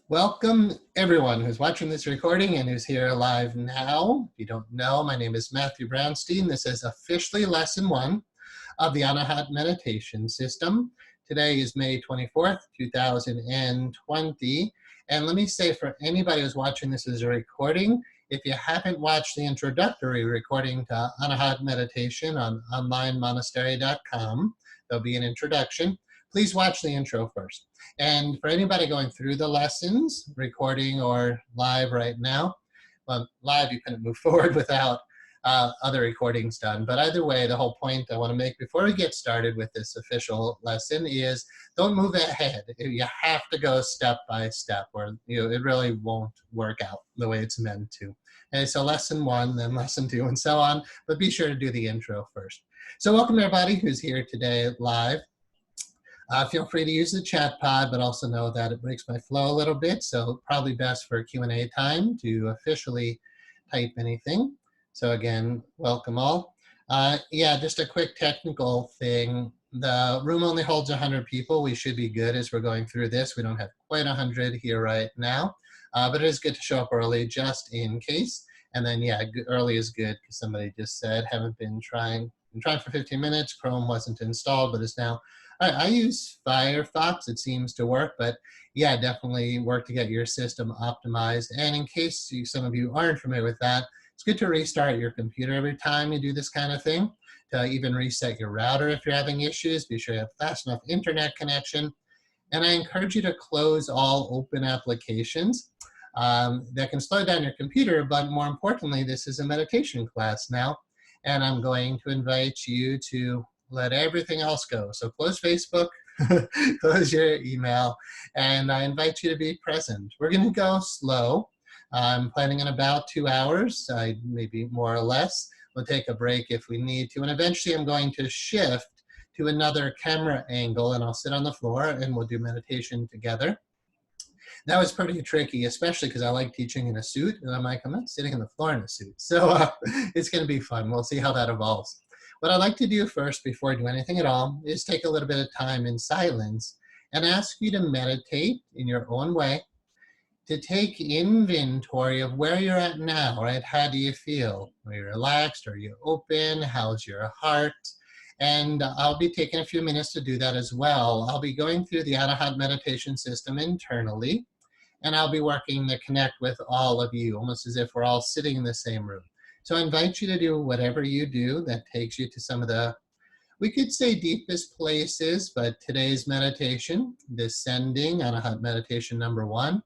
Welcome everyone who's watching this recording and who's here live now. If you don't know, my name is Matthew Brownstein. This is officially lesson 1 of the Anahat meditation system. Today is May 24th, 2020. And let me say, for anybody who's watching this as a recording, if you haven't watched the introductory recording to Anahat meditation on onlinemonastery.com, there'll be an introduction. Please watch the intro first. And for anybody going through the lessons, recording or live right now, well, live you couldn't move forward without other recordings done. But either way, the whole point I want to make before we get started with this official lesson is don't move ahead. You have to go step by step, or it really won't work out the way it's meant to. And so lesson 1, then lesson 2, and so on. But be sure to do the intro first. So welcome everybody who's here today live. Feel free to use the chat pod, but also know that it breaks my flow a little bit, so probably best for Q&A time to officially type anything. So again, welcome all. Yeah, just a quick technical thing. The room only holds 100 people. We should be good as we're going through this. We don't have quite 100 here right now, but it is good to show up early just in case. And then, yeah, early is good because somebody just said, haven't been trying. Been trying for 15 minutes. Chrome wasn't installed, but is now. I use Firefox, it seems to work, but yeah, definitely work to get your system optimized. And in case some of you aren't familiar with that, it's good to restart your computer every time you do this kind of thing, to even reset your router if you're having issues. Be sure you have fast enough internet connection. And I encourage you to close all open applications that can slow down your computer, but more importantly, this is a meditation class now, and I'm going to invite you to let everything else go. So close Facebook, close your email, and I invite you to be present. We're going to go slow. I'm planning on about 2 hours, maybe more or less. We'll take a break if we need to, and eventually I'm going to shift to another camera angle, and I'll sit on the floor and we'll do meditation together. That was pretty tricky, especially because I like teaching in a suit, and I'm like, I'm not sitting on the floor in a suit. So it's going to be fun. We'll see how that evolves. What I'd like to do first, before I do anything at all, is take a little bit of time in silence and ask you to meditate in your own way, to take inventory of where you're at now, right? How do you feel? Are you relaxed? Are you open? How's your heart? And I'll be taking a few minutes to do that as well. I'll be going through the Anahat meditation system internally, and I'll be working to connect with all of you, almost as if we're all sitting in the same room. So I invite you to do whatever you do that takes you to some of the, we could say, deepest places, but today's meditation, descending Anahat meditation number 1,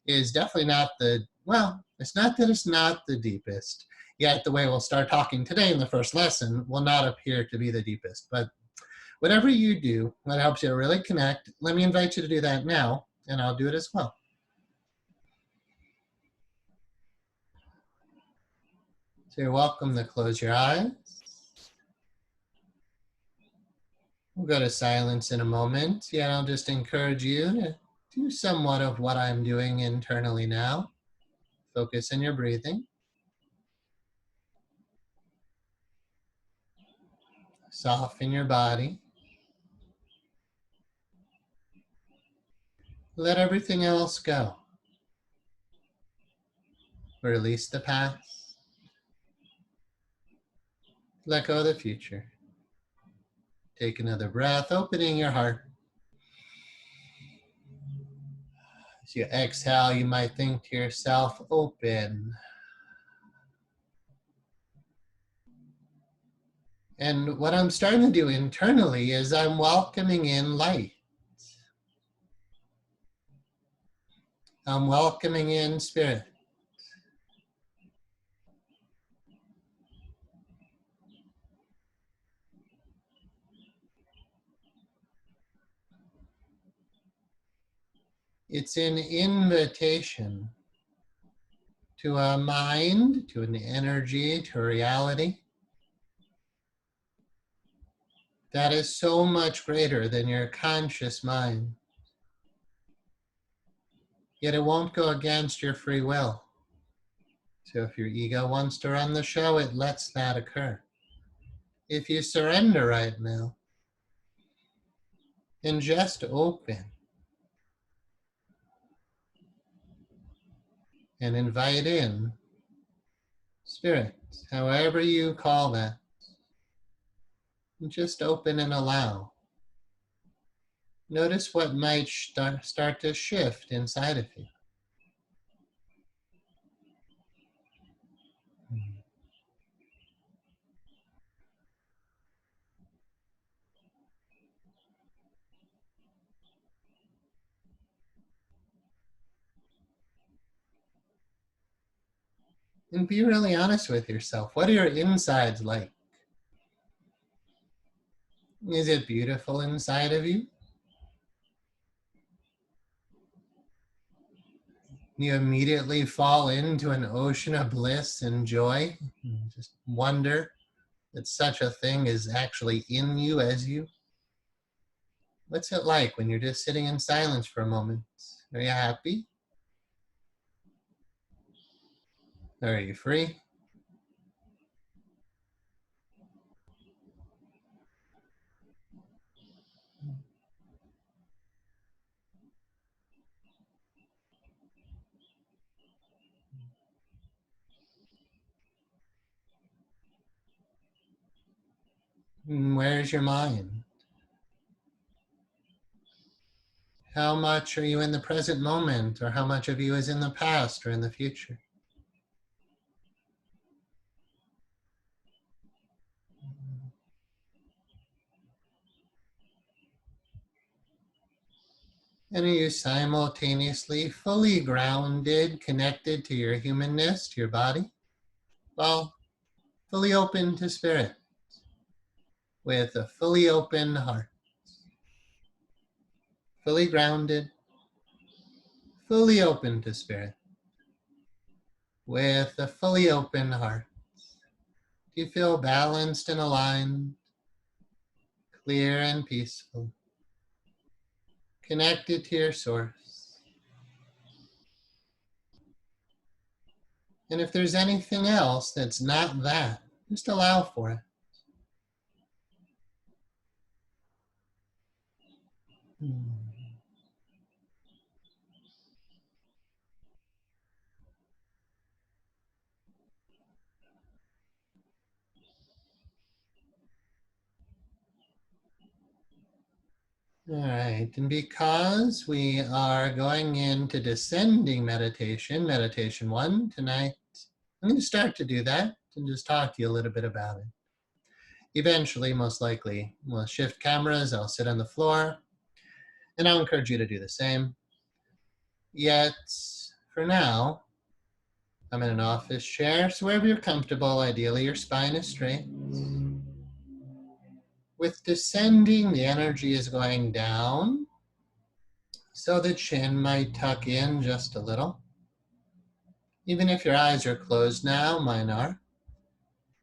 is definitely not the, well, it's not that it's not the deepest. Yet the way we'll start talking today in the first lesson will not appear to be the deepest. But whatever you do that helps you to really connect, let me invite you to do that now, and I'll do it as well. So you're welcome to close your eyes. We'll go to silence in a moment. Yeah, I'll just encourage you to do somewhat of what I'm doing internally now. Focus on your breathing. Soften your body. Let everything else go. Release the past. Let go of the future. Take another breath, opening your heart. As you exhale, you might think to yourself, open. And what I'm starting to do internally is I'm welcoming in light. I'm welcoming in spirit. It's an invitation to a mind, to an energy, to a reality that is so much greater than your conscious mind. Yet it won't go against your free will. So if your ego wants to run the show, it lets that occur. If you surrender right now and just open, and invite in Spirit, however you call that. And just open and allow. Notice what might start to shift inside of you. And be really honest with yourself. What are your insides like? Is it beautiful inside of you? You immediately fall into an ocean of bliss and joy. Just wonder that such a thing is actually in you as you. What's it like when you're just sitting in silence for a moment? Are you happy? Are you free? And where's your mind? How much are you in the present moment, or how much of you is in the past or in the future? And are you simultaneously fully grounded, connected to your humanness, to your body? Well, fully open to spirit, with a fully open heart. Fully grounded, fully open to spirit, with a fully open heart. Do you feel balanced and aligned, clear and peaceful, connected to your source? And if there's anything else that's not that, just allow for it. All right, and because we are going into descending meditation, meditation 1 tonight, I'm going to start to do that and just talk to you a little bit about it. Eventually, most likely, we'll shift cameras, I'll sit on the floor, and I'll encourage you to do the same. Yet, for now, I'm in an office chair, so wherever you're comfortable, ideally your spine is straight. With descending, the energy is going down, so the chin might tuck in just a little. Even if your eyes are closed now, mine are,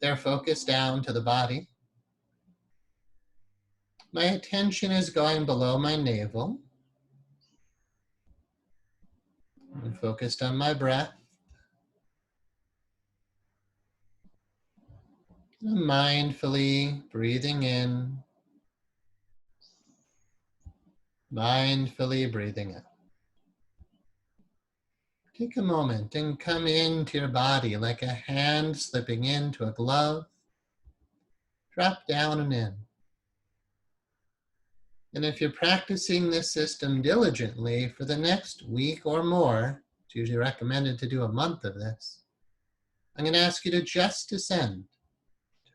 they're focused down to the body. My attention is going below my navel. I'm focused on my breath. I'm mindfully breathing in, mindfully breathing out. Take a moment and come into your body like a hand slipping into a glove. Drop down and in. And if you're practicing this system diligently for the next week or more, it's usually recommended to do a month of this, I'm going to ask you to just descend,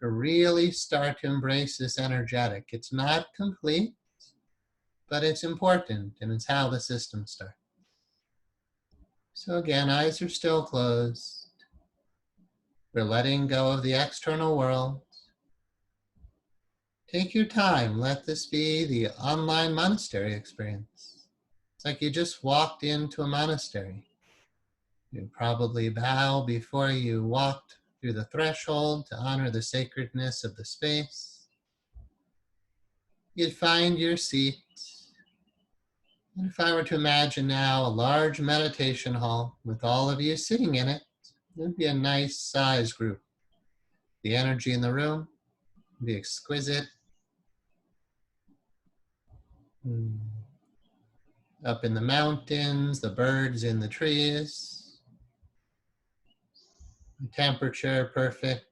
to really start to embrace this energetic. It's not complete, but it's important, and it's how the system starts. So again, eyes are still closed. We're letting go of the external world. Take your time. Let this be the online monastery experience. It's like you just walked into a monastery. You probably bow before you walked through the threshold to honor the sacredness of the space. You'd find your seat. And if I were to imagine now a large meditation hall with all of you sitting in it, it would be a nice size group. The energy in the room would be exquisite. Up in the mountains, the birds in the trees. The temperature perfect,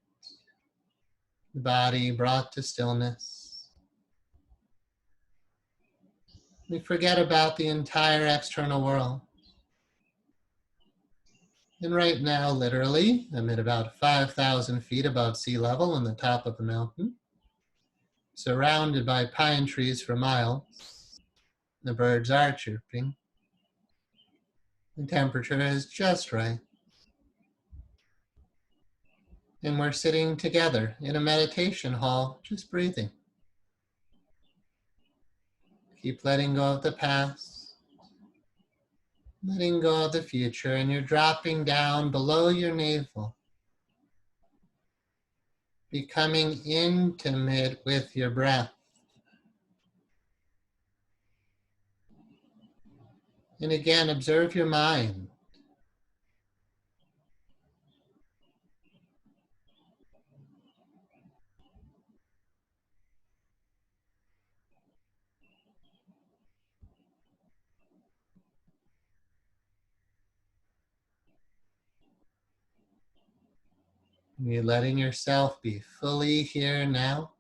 the body brought to stillness. We forget about the entire external world. And right now, literally, I'm at about 5,000 feet above sea level on the top of a mountain, surrounded by pine trees for miles. The birds are chirping. The temperature is just right. And we're sitting together in a meditation hall, just breathing. Keep letting go of the past, letting go of the future, and you're dropping down below your navel, becoming intimate with your breath. And again, observe your mind. You're letting yourself be fully here now,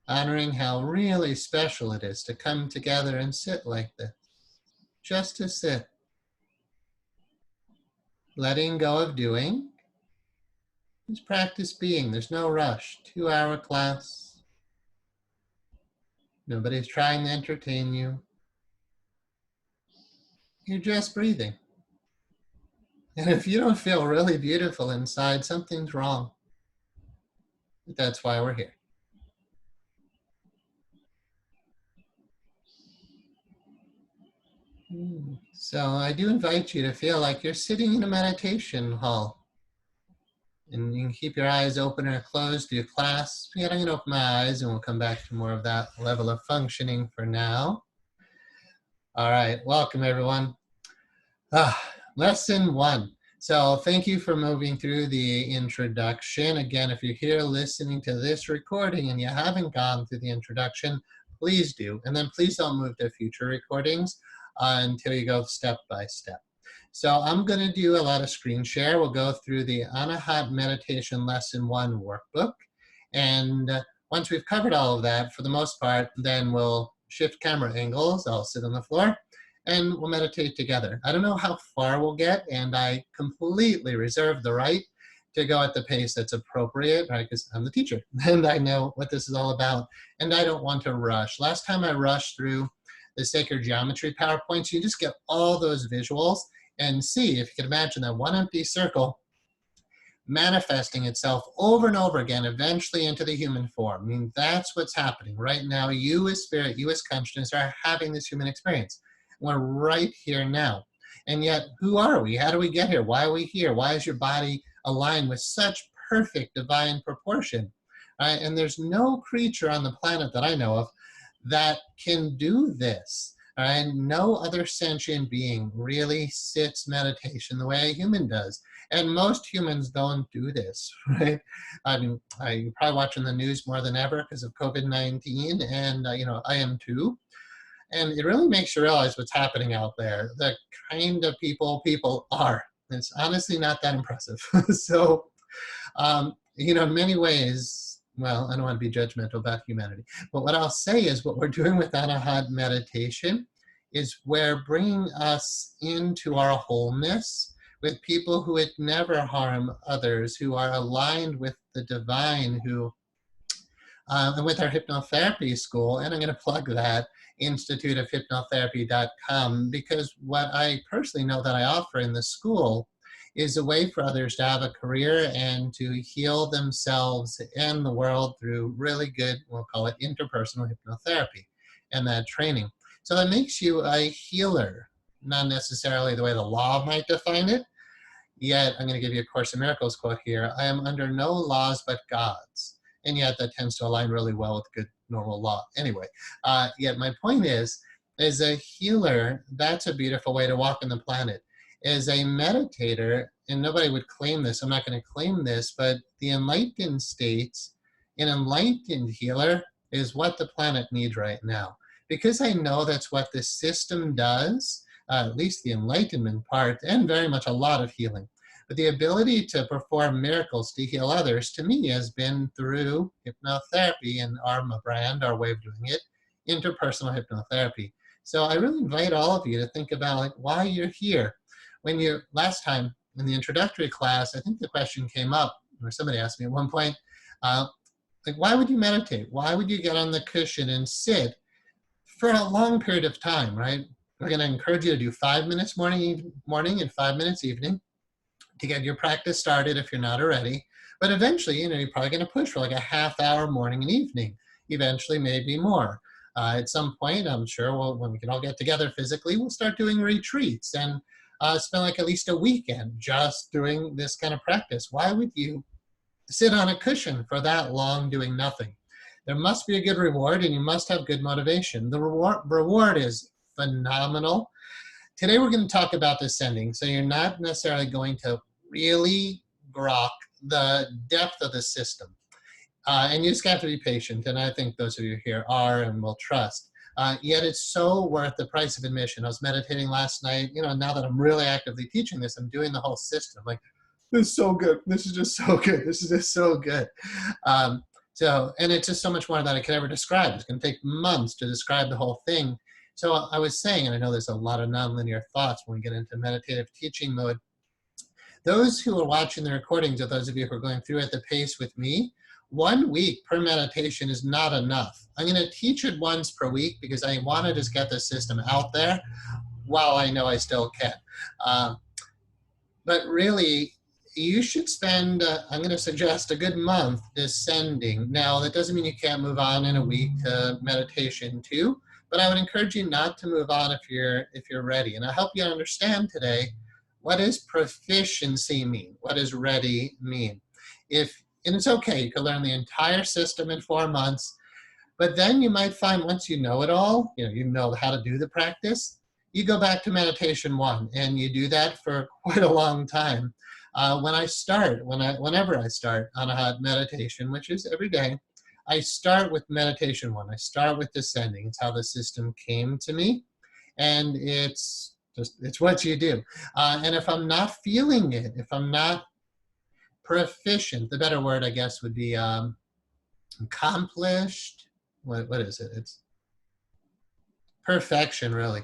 honoring how really special it is to come together and sit like this, just to sit. Letting go of doing. Just practice being. There's no rush. 2-hour class. Nobody's trying to entertain you. You're just breathing. And if you don't feel really beautiful inside, something's wrong. But that's why we're here. So I do invite you to feel like you're sitting in a meditation hall. And you can keep your eyes open or closed to your class. I'm going to open my eyes and we'll come back to more of that level of functioning for now. All right, welcome everyone. Lesson 1. So thank you for moving through the introduction. Again, if you're here listening to this recording and you haven't gone through the introduction, please do. And then please don't move to future recordings until you go step by step. So I'm going to do a lot of screen share. We'll go through the Anahat Meditation Lesson 1 workbook. And once we've covered all of that, for the most part, then we'll shift camera angles. I'll sit on the floor and we'll meditate together. I don't know how far we'll get, and I completely reserve the right to go at the pace that's appropriate, right? Because I'm the teacher and I know what this is all about, and I don't want to rush. Last time I rushed through the Sacred Geometry PowerPoints, you just get all those visuals and see, if you can imagine that one empty circle manifesting itself over and over again, eventually into the human form. I mean, that's what's happening right now. You as spirit, you as consciousness are having this human experience. We're right here now. And yet, who are we? How do we get here? Why are we here? Why is your body aligned with such perfect divine proportion? Right? And there's no creature on the planet that I know of that can do this. And no other sentient being really sits meditation the way a human does. And most humans don't do this, right? I mean, you're probably watching the news more than ever because of COVID-19, and I am too. And it really makes you realize what's happening out there, the kind of people are. It's honestly not that impressive. So, in many ways, well, I don't want to be judgmental about humanity, but what I'll say is what we're doing with Anahat meditation is we're bringing us into our wholeness with people who would never harm others, who are aligned with the divine, who, and with our hypnotherapy school, and I'm going to plug that, instituteofhypnotherapy.com, because what I personally know that I offer in the school is a way for others to have a career and to heal themselves and the world through really good, we'll call it interpersonal hypnotherapy and that training. So that makes you a healer, not necessarily the way the law might define it. Yet, I'm going to give you a Course in Miracles quote here. I am under no laws but God's. And yet that tends to align really well with good normal law. Anyway, yet my point is, as a healer, that's a beautiful way to walk on the planet. As a meditator, and nobody would claim this, I'm not going to claim this, but the enlightened states, an enlightened healer is what the planet needs right now. Because I know that's what this system does, at least the enlightenment part, and very much a lot of healing. But the ability to perform miracles to heal others, to me, has been through hypnotherapy and our brand, our way of doing it, interpersonal hypnotherapy. So I really invite all of you to think about like why you're here. When you last time in the introductory class, I think the question came up, or somebody asked me at one point, like why would you meditate? Why would you get on the cushion and sit for a long period of time, right? We're going to encourage you to do 5 minutes morning and 5 minutes evening to get your practice started if you're not already. But eventually, you're probably going to push for like a half hour morning and evening, eventually maybe more. At some point, I'm sure when we can all get together physically, we'll start doing retreats and spend like at least a weekend just doing this kind of practice. Why would you sit on a cushion for that long doing nothing? There must be a good reward, and you must have good motivation. The reward is phenomenal. Today we're going to talk about descending, so you're not necessarily going to really grok the depth of the system. And you just have to be patient, and I think those of you here are and will trust. Yet it's so worth the price of admission. I was meditating last night. Now that I'm really actively teaching this, I'm doing the whole system. I'm like, this is so good. This is just so good. This is just so good. And it's just so much more than I could ever describe. It's going to take months to describe the whole thing. So I was saying, and I know there's a lot of nonlinear thoughts when we get into meditative teaching mode. Those who are watching the recordings, or those of you who are going through at the pace with me, 1 week per meditation is not enough. I'm going to teach it once per week because I want to just get the system out there while I know I still can. But really, you should spend, I'm going to suggest, a good month descending. Now, that doesn't mean you can't move on in a week to meditation 2, but I would encourage you not to move on if you're ready. And I'll help you understand today, what does proficiency mean? What does ready mean? And it's okay, you can learn the entire system in 4 months, but then you might find once you know it all, you know how to do the practice, you go back to meditation 1, and you do that for quite a long time. Whenever I start Anahat meditation, which is every day, I start with meditation 1. I start with descending. It's how the system came to me, and it's what you do. And if I'm not feeling it, if I'm not proficient, the better word I guess would be accomplished. What is it? It's perfection, really.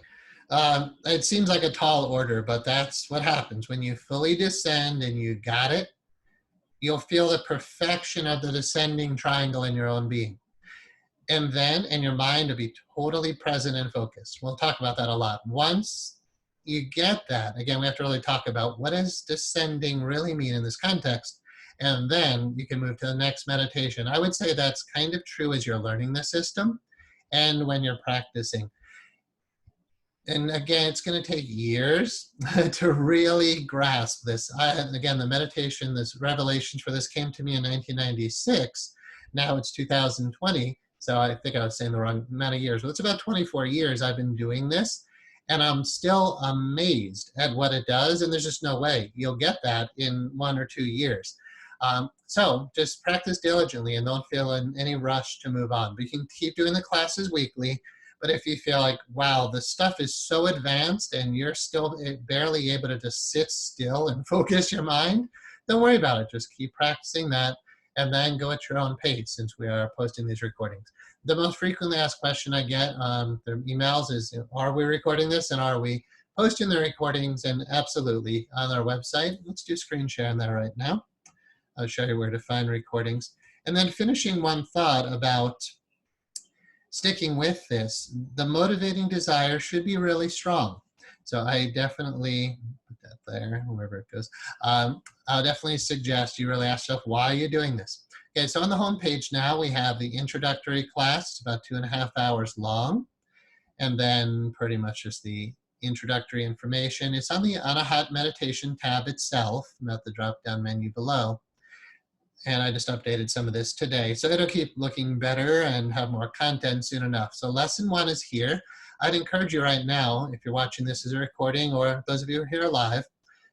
It seems like a tall order, but that's what happens. When you fully descend and you got it, you'll feel the perfection of the descending triangle in your own being. And your mind will be totally present and focused. We'll talk about that a lot. Once you get that, again, we have to really talk about what does descending really mean in this context, and then you can move to the next meditation. I would say that's kind of true as you're learning the system and when you're practicing. And again, it's going to take years to really grasp this. Again, the meditation, this revelations for this came to me in 1996. Now it's 2020. So I think I was saying the wrong amount of years. But it's about 24 years I've been doing this. And I'm still amazed at what it does. And there's just no way you'll get that in 1 or 2 years. So just practice diligently and don't feel in any rush to move on. But you can keep doing the classes weekly. But if you feel like, wow, the stuff is so advanced and you're still barely able to just sit still and focus your mind, don't worry about it. Just keep practicing that and then go at your own pace since we are posting these recordings. The most frequently asked question I get on their emails is, are we recording this and are we posting the recordings? And absolutely, on our website. Let's do screen share on that right now. I'll show you where to find recordings. And then finishing one thought about sticking with this, the motivating desire should be really strong. So I definitely, put that there, wherever it goes, I'll definitely suggest you really ask yourself, why are you doing this? Okay, so on the home page now, we have the introductory class. It's about 2.5 hours long. And then pretty much just the introductory information. It's on the Anahat meditation tab itself, not the drop-down menu below. And I just updated some of this today. So it'll keep looking better and have more content soon enough. So lesson 1 is here. I'd encourage you right now, if you're watching this as a recording or those of you who are here live,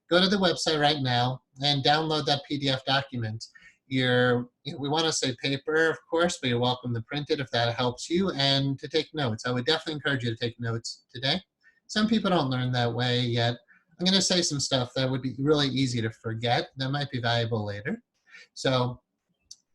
go to the website right now and download that PDF document. We want to say paper, of course, but you're welcome to print it if that helps you and to take notes. I would definitely encourage you to take notes today. Some people don't learn that way yet. I'm going to say some stuff that would be really easy to forget that might be valuable later. So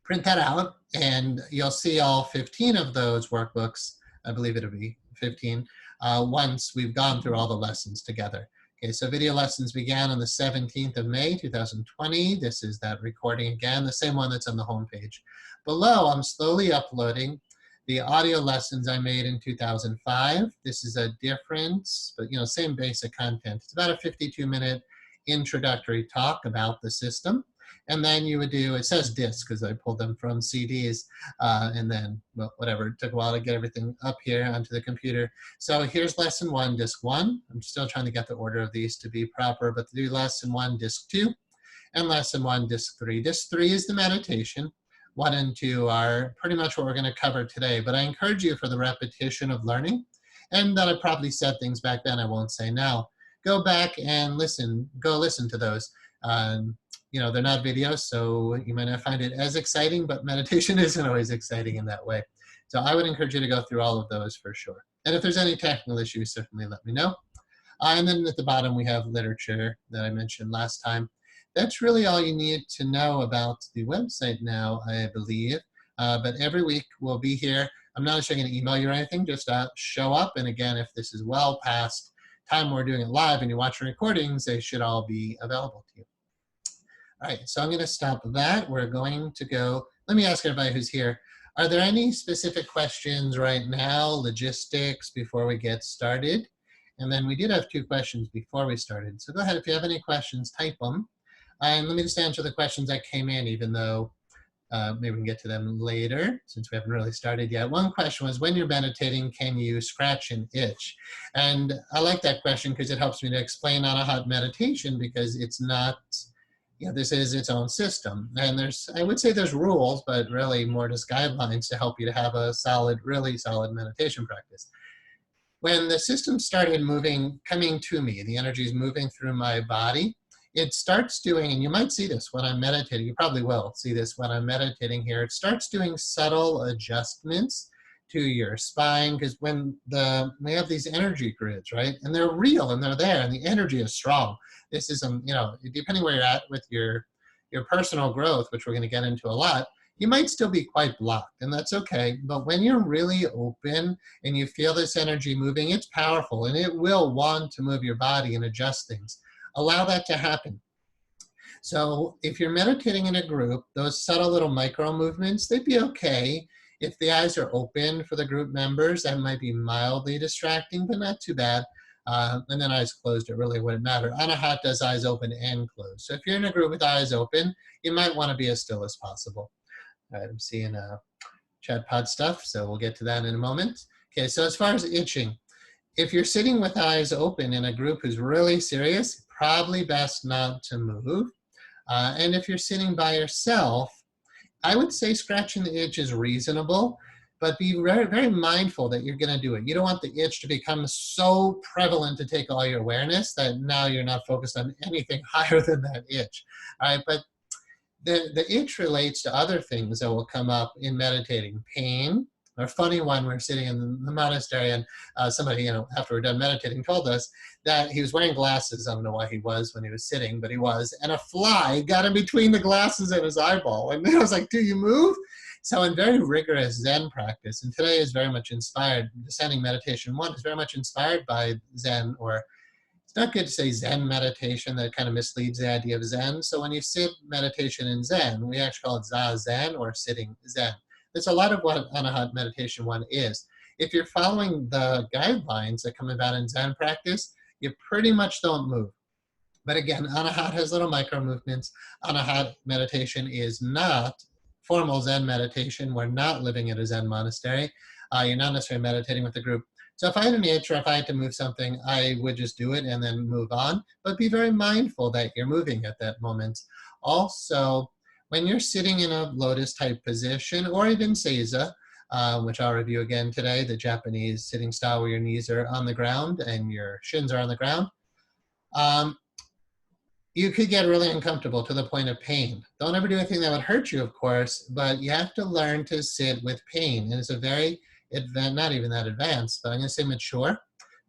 print that out, and you'll see all 15 of those workbooks. I believe it'll be 15 once we've gone through all the lessons together. Okay, so video lessons began on the 17th of May, 2020. This is that recording again, the same one that's on the homepage. Below, I'm slowly uploading the audio lessons I made in 2005. This is a difference, but same basic content. It's about a 52-minute introductory talk about the system. And then you would do, it says discs because I pulled them from CDs, and then, well, whatever, it took a while to get everything up here onto the computer. So here's lesson 1, disc 1. I'm still trying to get the order of these to be proper, but to do lesson 1, disc 2, and lesson 1, disc 3. Disc 3 is the meditation. 1 and 2 are pretty much what we're going to cover today, but I encourage you for the repetition of learning, and that I probably said things back then I won't say now. Go back and listen, go listen to those. They're not videos, so you might not find it as exciting, but meditation isn't always exciting in that way. So I would encourage you to go through all of those for sure. And if there's any technical issues, certainly let me know. And then at the bottom, we have literature that I mentioned last time. That's really all you need to know about the website now, I believe. But every week we'll be here. I'm not actually going to email you or anything, just show up. And again, if this is well past time we're doing it live and you're watching recordings, they should all be available to you. All right, so I'm going to stop that. We're going to go, let me ask everybody who's here, are there any specific questions right now, logistics, before we get started? And then we did have 2 questions before we started. So go ahead, if you have any questions, type them. And let me just answer the questions that came in, even though maybe we can get to them later, since we haven't really started yet. One question was, when you're meditating, can you scratch and itch? And I like that question because it helps me to explain Anahat meditation, because it's not, this is its own system. And I would say there's rules, but really more just guidelines to help you to have a solid, really solid meditation practice. When the system started coming to me, the energy is moving through my body, it starts doing, and you might see this when I'm meditating, you probably will see this when I'm meditating here, it starts doing subtle adjustments to your spine, because when we have these energy grids, right? And they're real and they're there and the energy is strong. This is, depending where you're at with your personal growth, which we're going to get into a lot, you might still be quite blocked, and that's okay. But when you're really open and you feel this energy moving, it's powerful and it will want to move your body and adjust things. Allow that to happen. So if you're meditating in a group, those subtle little micro movements, they'd be okay. If the eyes are open for the group members, that might be mildly distracting, but not too bad. And then eyes closed, it really wouldn't matter. Anahat does eyes open and closed. So if you're in a group with eyes open, you might want to be as still as possible. All right, I'm seeing chat pod stuff, so we'll get to that in a moment. Okay, so as far as itching, if you're sitting with eyes open in a group who's really serious, probably best not to move. And if you're sitting by yourself, I would say scratching the itch is reasonable, but be very, very mindful that you're going to do it. You don't want the itch to become so prevalent to take all your awareness that now you're not focused on anything higher than that itch. All right, but the itch relates to other things that will come up in meditating. Pain. A funny one, we're sitting in the monastery and somebody, after we're done meditating, told us that he was wearing glasses. I don't know why he was when he was sitting, but he was. And a fly got in between the glasses and his eyeball. And I was like, do you move? So in very rigorous Zen practice, and today is very much inspired, Descending Meditation 1 is very much inspired by Zen, or it's not good to say Zen meditation, that kind of misleads the idea of Zen. So when you sit meditation in Zen, we actually call it Zazen, or sitting Zen. There's a lot of what Anahat Meditation 1 is. If you're following the guidelines that come about in Zen practice, you pretty much don't move. But again, Anahat has little micro movements. Anahat meditation is not formal Zen meditation. We're not living at a Zen monastery. You're not necessarily meditating with a group. So if I had an itch or if I had to move something, I would just do it and then move on. But be very mindful that you're moving at that moment. Also, when you're sitting in a lotus type position, or even seiza, which I'll review again today, the Japanese sitting style where your knees are on the ground and your shins are on the ground, you could get really uncomfortable to the point of pain. Don't ever do anything that would hurt you, of course, but you have to learn to sit with pain. And it's a very, not even that advanced, but I'm going to say mature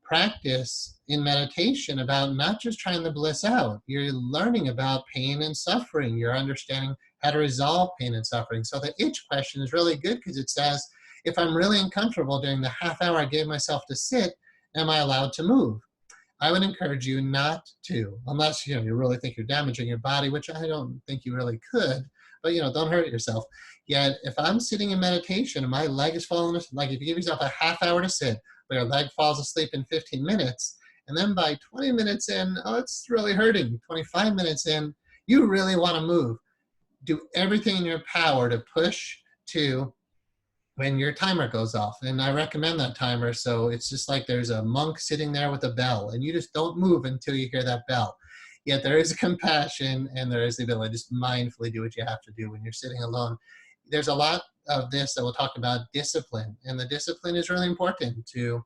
practice in meditation about not just trying to bliss out. You're learning about pain and suffering. You're understanding how to resolve pain and suffering. So the itch question is really good because it says, if I'm really uncomfortable during the half hour I gave myself to sit, am I allowed to move? I would encourage you not to, unless you really think you're damaging your body, which I don't think you really could, but don't hurt yourself. Yet if I'm sitting in meditation and my leg is falling, like if you give yourself a half hour to sit, but your leg falls asleep in 15 minutes, and then by 20 minutes in, oh, it's really hurting. 25 minutes in, you really want to move. Do everything in your power to push to when your timer goes off. And I recommend that timer. So it's just like there's a monk sitting there with a bell, and you just don't move until you hear that bell. Yet there is compassion and there is the ability to just mindfully do what you have to do when you're sitting alone. There's a lot of this that we'll talk about discipline, and the discipline is really important to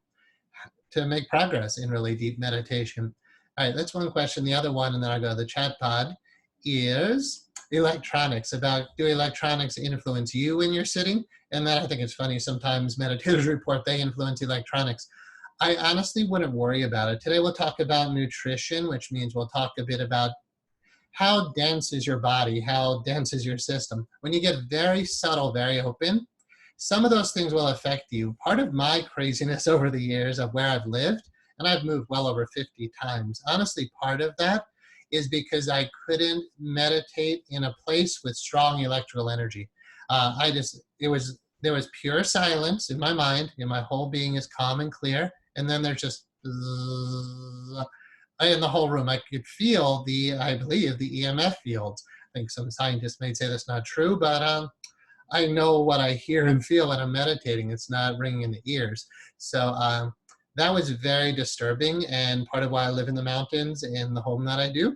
make progress in really deep meditation. All right, that's one question. The other one, and then I'll go to the chat pod, is electronics. Do electronics influence you when you're sitting? And then I think it's funny, sometimes meditators report they influence electronics. I honestly wouldn't worry about it. Today we'll talk about nutrition, which means we'll talk a bit about how dense is your body, how dense is your system. When you get very subtle, very open, some of those things will affect you. Part of my craziness over the years of where I've lived, and I've moved well over 50 times, honestly, part of that is because I couldn't meditate in a place with strong electrical energy. There was pure silence in my mind, and my whole being is calm and clear, and then there's just in the whole room. I could feel I believe, the EMF fields. I think some scientists may say that's not true, but I know what I hear and feel when I'm meditating. It's not ringing in the ears. So that was very disturbing, and part of why I live in the mountains in the home that I do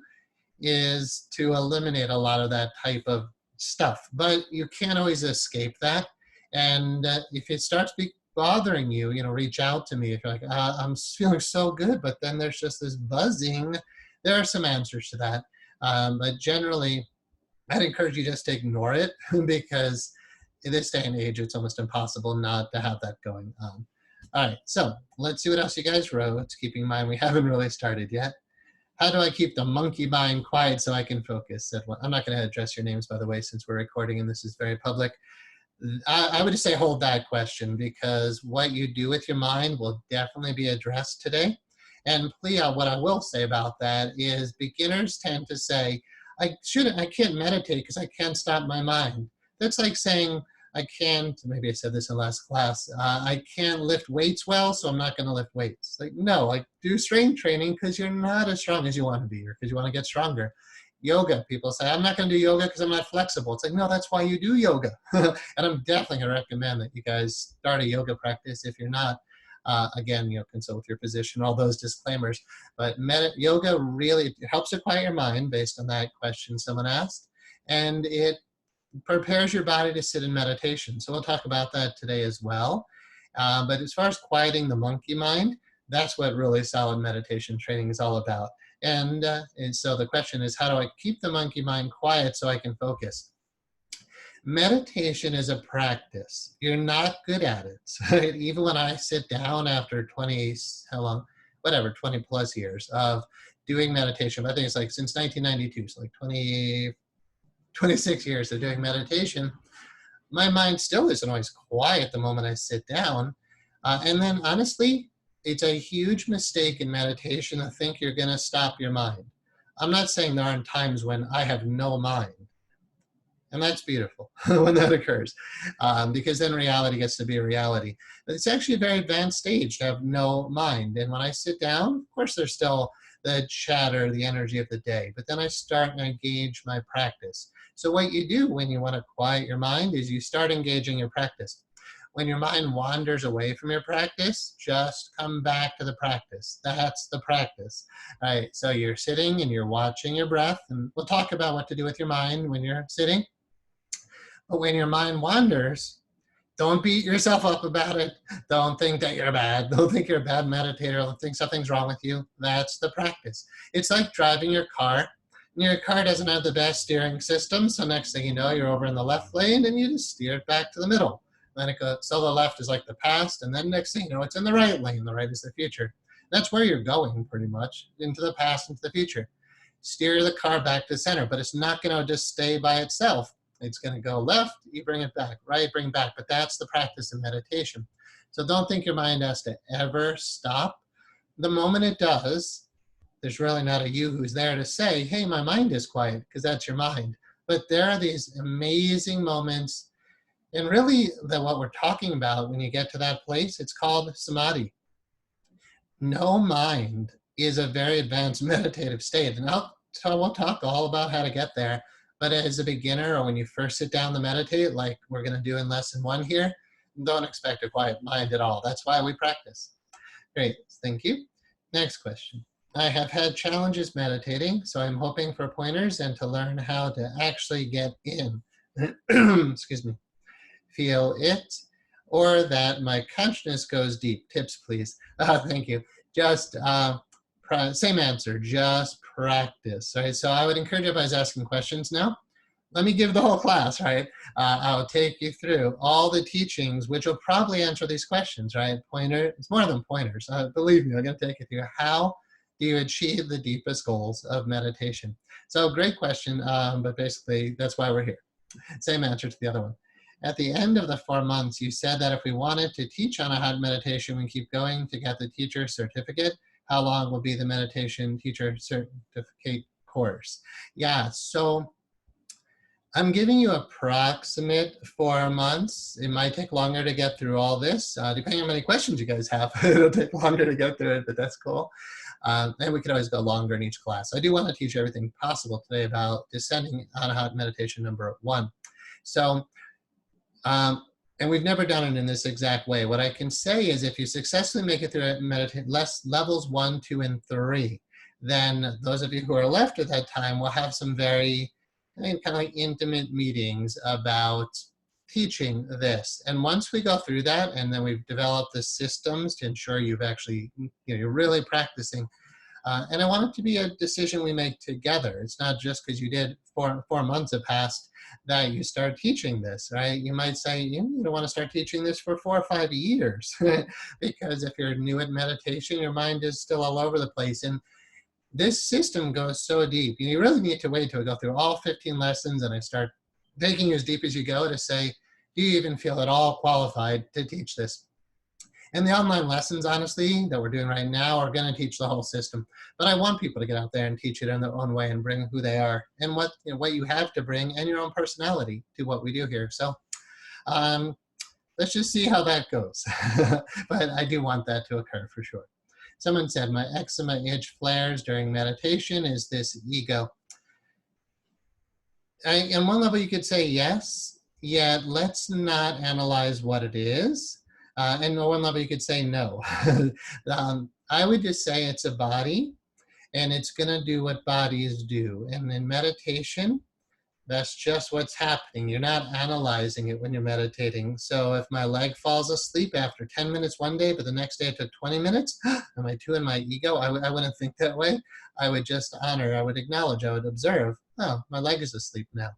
is to eliminate a lot of that type of stuff. But you can't always escape that. And if it starts bothering you, reach out to me. If you're like, I'm feeling so good, but then there's just this buzzing, there are some answers to that. But generally, I'd encourage you just to ignore it because in this day and age, it's almost impossible not to have that going on. All right, so let's see what else you guys wrote. Keeping in mind, we haven't really started yet. How do I keep the monkey mind quiet so I can focus? I'm not going to address your names, by the way, since we're recording and this is very public. I would just say hold that question, because what you do with your mind will definitely be addressed today. And what I will say about that is beginners tend to say, I can't meditate because I can't stop my mind. That's like saying, maybe I said this in last class, I can't lift weights well, so I'm not going to lift weights. Like, no, do strength training because you're not as strong as you want to be, or because you want to get stronger. Yoga, people say, I'm not going to do yoga because I'm not flexible. It's like, no, that's why you do yoga. And I'm definitely going to recommend that you guys start a yoga practice if you're not. Again, consult with your physician, all those disclaimers. But yoga really helps to quiet your mind based on that question someone asked. And it prepares your body to sit in meditation. So we'll talk about that today as well. But as far as quieting the monkey mind, that's what really solid meditation training is all about. And so the question is, how do I keep the monkey mind quiet so I can focus? Meditation is a practice. You're not good at it. So even when I sit down after 20 plus years of doing meditation, I think it's like since 1992, so like 26 years of doing meditation, my mind still isn't always quiet the moment I sit down. And then honestly, it's a huge mistake in meditation to think you're going to stop your mind. I'm not saying there aren't times when I have no mind. And that's beautiful when that occurs, because then reality gets to be a reality. But it's actually a very advanced stage to have no mind. And when I sit down, of course, there's still the chatter, the energy of the day. But then I start and engage my practice. So what you do when you want to quiet your mind is you start engaging your practice. When your mind wanders away from your practice, just come back to the practice. That's the practice. All right, so you're sitting and you're watching your breath, and we'll talk about what to do with your mind when you're sitting. But when your mind wanders, don't beat yourself up about it. Don't think that you're bad. Don't think you're a bad meditator. Don't think something's wrong with you. That's the practice. It's like driving your car. Your car doesn't have the best steering system, so next thing you know, you're over in the left lane and you just steer it back to the middle. Then it goes, so the left is like the past, and then next thing you know, it's in the right lane. The right is the future. That's where you're going pretty much, into the past, into the future. Steer the car back to center, but it's not going to just stay by itself. It's going to go left, you bring it back, right, bring it back. But that's the practice of meditation. So don't think your mind has to ever stop. The moment it does, there's really not a you who's there to say, hey, my mind is quiet, because that's your mind. But there are these amazing moments. And really, what we're talking about when you get to that place, it's called samadhi. No mind is a very advanced meditative state. And we'll talk all about how to get there. But as a beginner, or when you first sit down to meditate, like we're going to do in lesson 1 here, don't expect a quiet mind at all. That's why we practice. Great, thank you. Next question. I have had challenges meditating, so I'm hoping for pointers and to learn how to actually get in. Excuse me. Feel it, or that my consciousness goes deep. Tips, please. Thank you. Just same answer, just practice. Right? So I would encourage you, if I was asking questions now, let me give the whole class, right? I'll take you through all the teachings, which will probably answer these questions, right? It's more than pointers. Believe me, I'm going to take you through how do you achieve the deepest goals of meditation. So great question, but basically that's why we're here. Same answer to the other one. At the end of the 4 months, you said that if we wanted to teach Anahat meditation, we keep going to get the teacher certificate. How long will be the meditation teacher certificate course? Yeah, so I'm giving you approximate 4 months. It might take longer to get through all this. Depending on how many questions you guys have, it'll take longer to get through it, but that's cool. And we could always go longer in each class. I do want to teach everything possible today about descending Anahat meditation number 1. So, and we've never done it in this exact way. What I can say is if you successfully make it through levels 1, 2, and 3, then those of you who are left at that time will have some very kind of like intimate meetings about teaching this. And once we go through that, and then we've developed the systems to ensure you've actually, you're really practicing. And I want it to be a decision we make together. It's not just because you did 4 months have passed that you start teaching this, right? You might say, you don't want to start teaching this for 4 or 5 years because if you're new at meditation, your mind is still all over the place. And this system goes so deep. You really need to wait till we go through all 15 lessons and I start taking you as deep as you go to say, do you even feel at all qualified to teach this? And the online lessons, honestly, that we're doing right now are going to teach the whole system. But I want people to get out there and teach it in their own way and bring who they are and what you have to bring and your own personality to what we do here. So let's just see how that goes. But I do want that to occur for sure. Someone said, my eczema itch flares during meditation. Is this ego? On one level, you could say yes, yet let's not analyze what it is. And on one level, you could say no. I would just say it's a body, and it's going to do what bodies do. And in meditation, that's just what's happening. You're not analyzing it when you're meditating. So if my leg falls asleep after 10 minutes one day, but the next day it took 20 minutes, am I too in my ego? I wouldn't think that way. I would just honor, I would acknowledge, I would observe, oh, my leg is asleep now.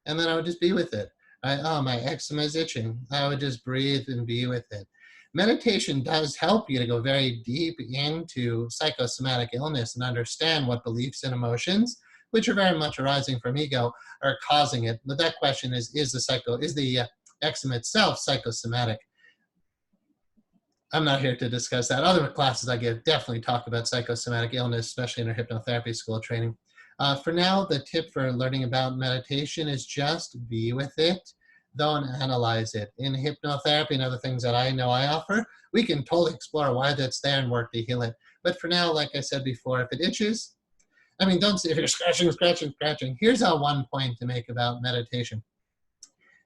And then I would just be with it. Oh, my eczema is itching. I would just breathe and be with it. Meditation does help you to go very deep into psychosomatic illness and understand what beliefs and emotions, which are very much arising from ego, are causing it. But that question is the eczema itself psychosomatic? I'm not here to discuss that. Other classes I give definitely talk about psychosomatic illness, especially in our hypnotherapy school training. For now, the tip for learning about meditation is just be with it. Don't analyze it. In hypnotherapy and other things that I know I offer, we can totally explore why that's there and work to heal it. But for now, like I said before, if it itches, don't say if you're scratching. Here's one point to make about meditation.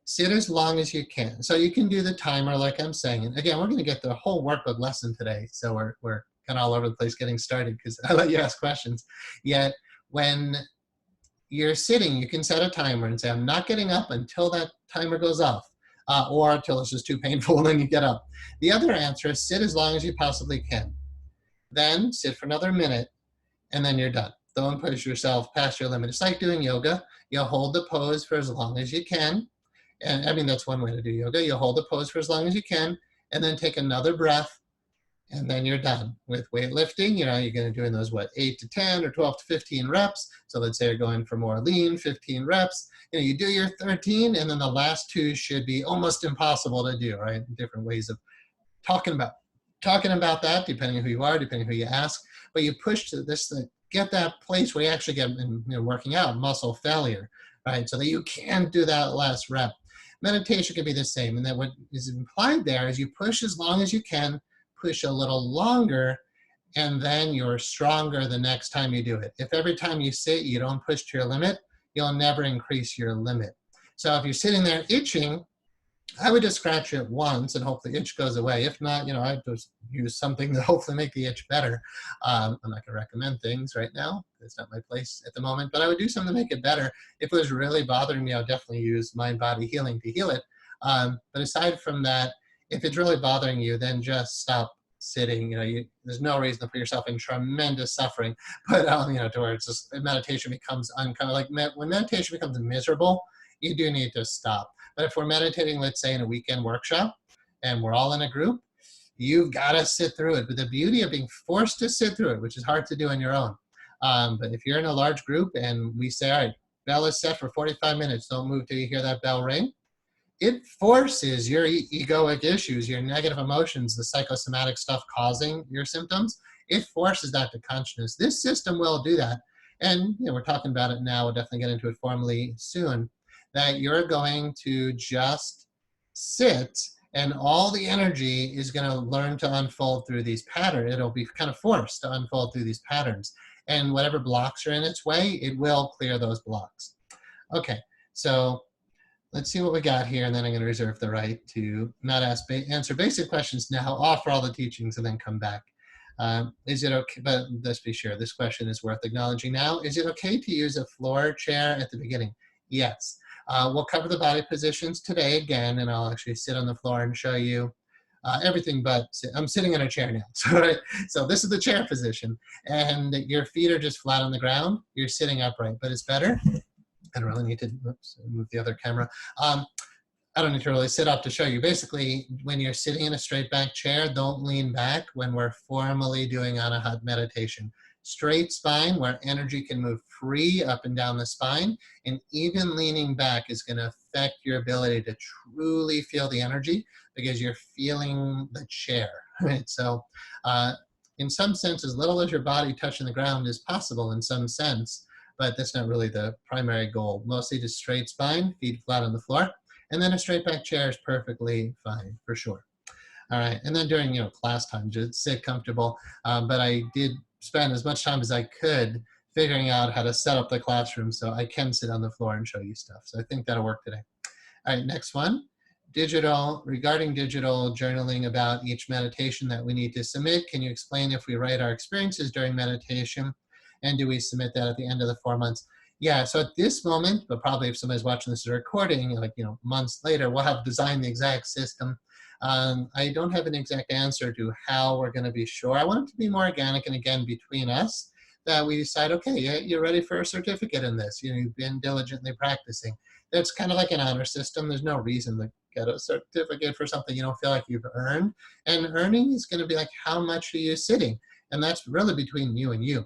Sit as long as you can. So you can do the timer like I'm saying. And again, we're going to get the whole workbook lesson today. So we're kind of all over the place getting started because I let you ask questions. Yet when you're sitting, you can set a timer and say, I'm not getting up until that timer goes off, or until it's just too painful and then you get up. The other answer is sit as long as you possibly can. Then sit for another minute and then you're done. Don't push yourself past your limit. It's like doing yoga. You'll hold the pose for as long as you can. And that's one way to do yoga. You'll hold the pose for as long as you can and then take another breath And then you're done. With weightlifting, you're going to do in those, 8 to 10 or 12 to 15 reps. So let's say you're going for more lean, 15 reps. You do your 13, and then the last 2 should be almost impossible to do, right? Different ways of talking about that, depending on who you are, depending on who you ask. But you push to this thing, get that place where you actually get, working out, muscle failure, right? So that you can do that last rep. Meditation can be the same. And then what is implied there is you push as long as you can, push a little longer, and then you're stronger the next time you do it. If every time you sit, you don't push to your limit, you'll never increase your limit. So if you're sitting there itching, I would just scratch it once and hope the itch goes away. If not, I just use something to hopefully make the itch better. I'm not going to recommend things right now. It's not my place at the moment, but I would do something to make it better. If it was really bothering me, I would definitely use mind-body healing to heal it. But aside from that, if it's really bothering you, then just stop sitting. There's no reason to put yourself in tremendous suffering, but to where it's just meditation becomes when meditation becomes miserable, you do need to stop. But if we're meditating, let's say in a weekend workshop, and we're all in a group, you've got to sit through it. But the beauty of being forced to sit through it, which is hard to do on your own, but if you're in a large group and we say, all right, bell is set for 45 minutes, don't move till you hear that bell ring, it forces your egoic issues, your negative emotions, the psychosomatic stuff causing your symptoms, it forces that to consciousness. This system will do that. And we're talking about it now, we'll definitely get into it formally soon, that you're going to just sit and all the energy is going to learn to unfold through these patterns. It'll be kind of forced to unfold through these patterns. And whatever blocks are in its way, it will clear those blocks. Okay, so let's see what we got here, and then I'm going to reserve the right to not answer basic questions now, offer all the teachings, and then come back. Is it okay, but let's be sure, this question is worth acknowledging now. Is it okay to use a floor chair at the beginning? Yes. We'll cover the body positions today again, and I'll actually sit on the floor and show you everything but I'm sitting in a chair now. So this is the chair position, and your feet are just flat on the ground. You're sitting upright, but it's better. I don't really need to move the other camera. I don't need to really sit up to show you. Basically, when you're sitting in a straight back chair, don't lean back when we're formally doing Anahat meditation. Straight spine, where energy can move free up and down the spine, and even leaning back is going to affect your ability to truly feel the energy because you're feeling the chair, right? So in some sense, as little as your body touching the ground is possible in some sense, but that's not really the primary goal. Mostly just straight spine, feet flat on the floor, and then a straight back chair is perfectly fine, for sure. All right, and then during class time, just sit comfortable. But I did spend as much time as I could figuring out how to set up the classroom so I can sit on the floor and show you stuff. So I think that'll work today. All right, next one. Regarding digital journaling about each meditation that we need to submit, can you explain if we write our experiences during meditation? And do we submit that at the end of the 4 months? Yeah, so at this moment, but probably if somebody's watching this as a recording, months later, we'll have designed the exact system. I don't have an exact answer to how we're going to be sure. I want it to be more organic, and again, between us, that we decide, okay, you're ready for a certificate in this. You've been diligently practicing. That's kind of like an honor system. There's no reason to get a certificate for something you don't feel like you've earned. And earning is going to be like, how much are you sitting? And that's really between you and you.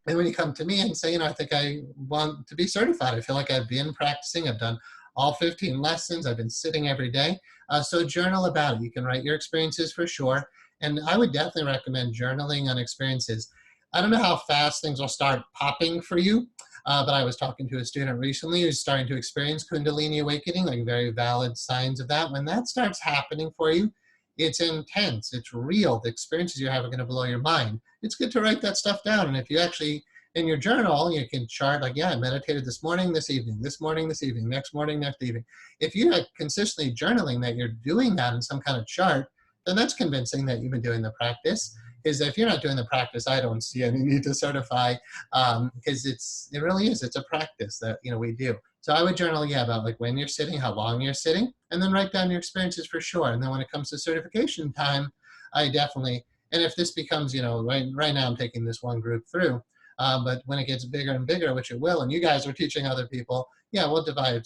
And when you come to me and say, I think I want to be certified, I feel like I've been practicing, I've done all 15 lessons, I've been sitting every day. So journal about it. You can write your experiences for sure. And I would definitely recommend journaling on experiences. I don't know how fast things will start popping for you, but I was talking to a student recently who's starting to experience Kundalini awakening, like very valid signs of that. When that starts happening for you, it's intense, it's real. The experiences you have are going to blow your mind. It's good to write that stuff down. And if you actually, in your journal, you can chart like, yeah, I meditated this morning, this evening, this morning, this evening, next morning, next evening. If you are consistently journaling that you're doing that in some kind of chart, then that's convincing that you've been doing the practice. Because if you're not doing the practice, I don't see any need to certify, because it really is, it's a practice that we do. So I would journal, about like when you're sitting, how long you're sitting, and then write down your experiences for sure. And then when it comes to certification time, I definitely, and if this becomes, right now I'm taking this one group through, but when it gets bigger and bigger, which it will, and you guys are teaching other people, yeah, we'll divide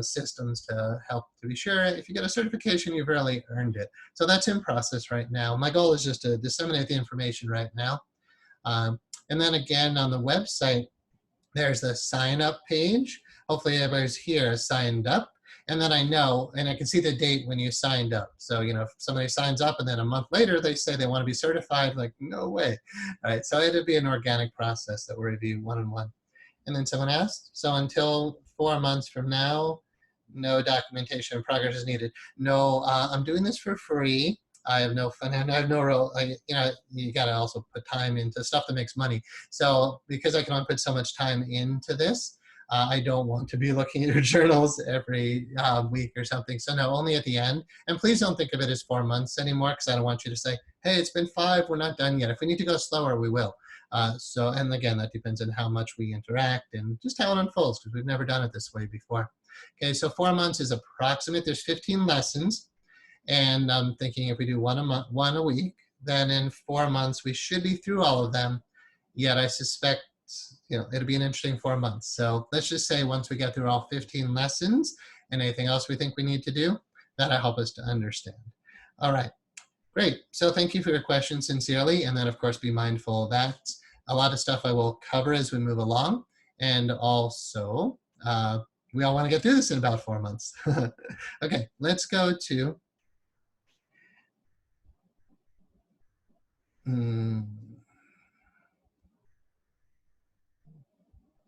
systems to help to be sure. If you get a certification, you've really earned it. So that's in process right now. My goal is just to disseminate the information right now. And then again, on the website, there's the sign up page. Hopefully everybody's here signed up. And then I know, and I can see the date when you signed up. So, if somebody signs up and then a month later they say they want to be certified, like, no way. All right, so it'd be an organic process that we'll review one-on-one. And then someone asked, so until 4 months from now, no documentation of progress is needed. No, I'm doing this for free. I have no fun, and I have no real, you got to also put time into stuff that makes money. So because I can only put so much time into this, I don't want to be looking at your journals every week or something. So no, only at the end. And please don't think of it as 4 months anymore, because I don't want you to say, hey, it's been 5, we're not done yet. If we need to go slower, we will. And again, that depends on how much we interact and just how it unfolds, because we've never done it this way before. Okay, so 4 months is approximate. There's 15 lessons. And I'm thinking if we do one a week, then in 4 months, we should be through all of them. Yet I suspect, it'll be an interesting 4 months. So let's just say once we get through all 15 lessons and anything else we think we need to do, that'll help us to understand. All right, great. So thank you for your questions sincerely. And then of course, be mindful that a lot of stuff I will cover as we move along. And also, we all want to get through this in about 4 months. Okay, let's go to all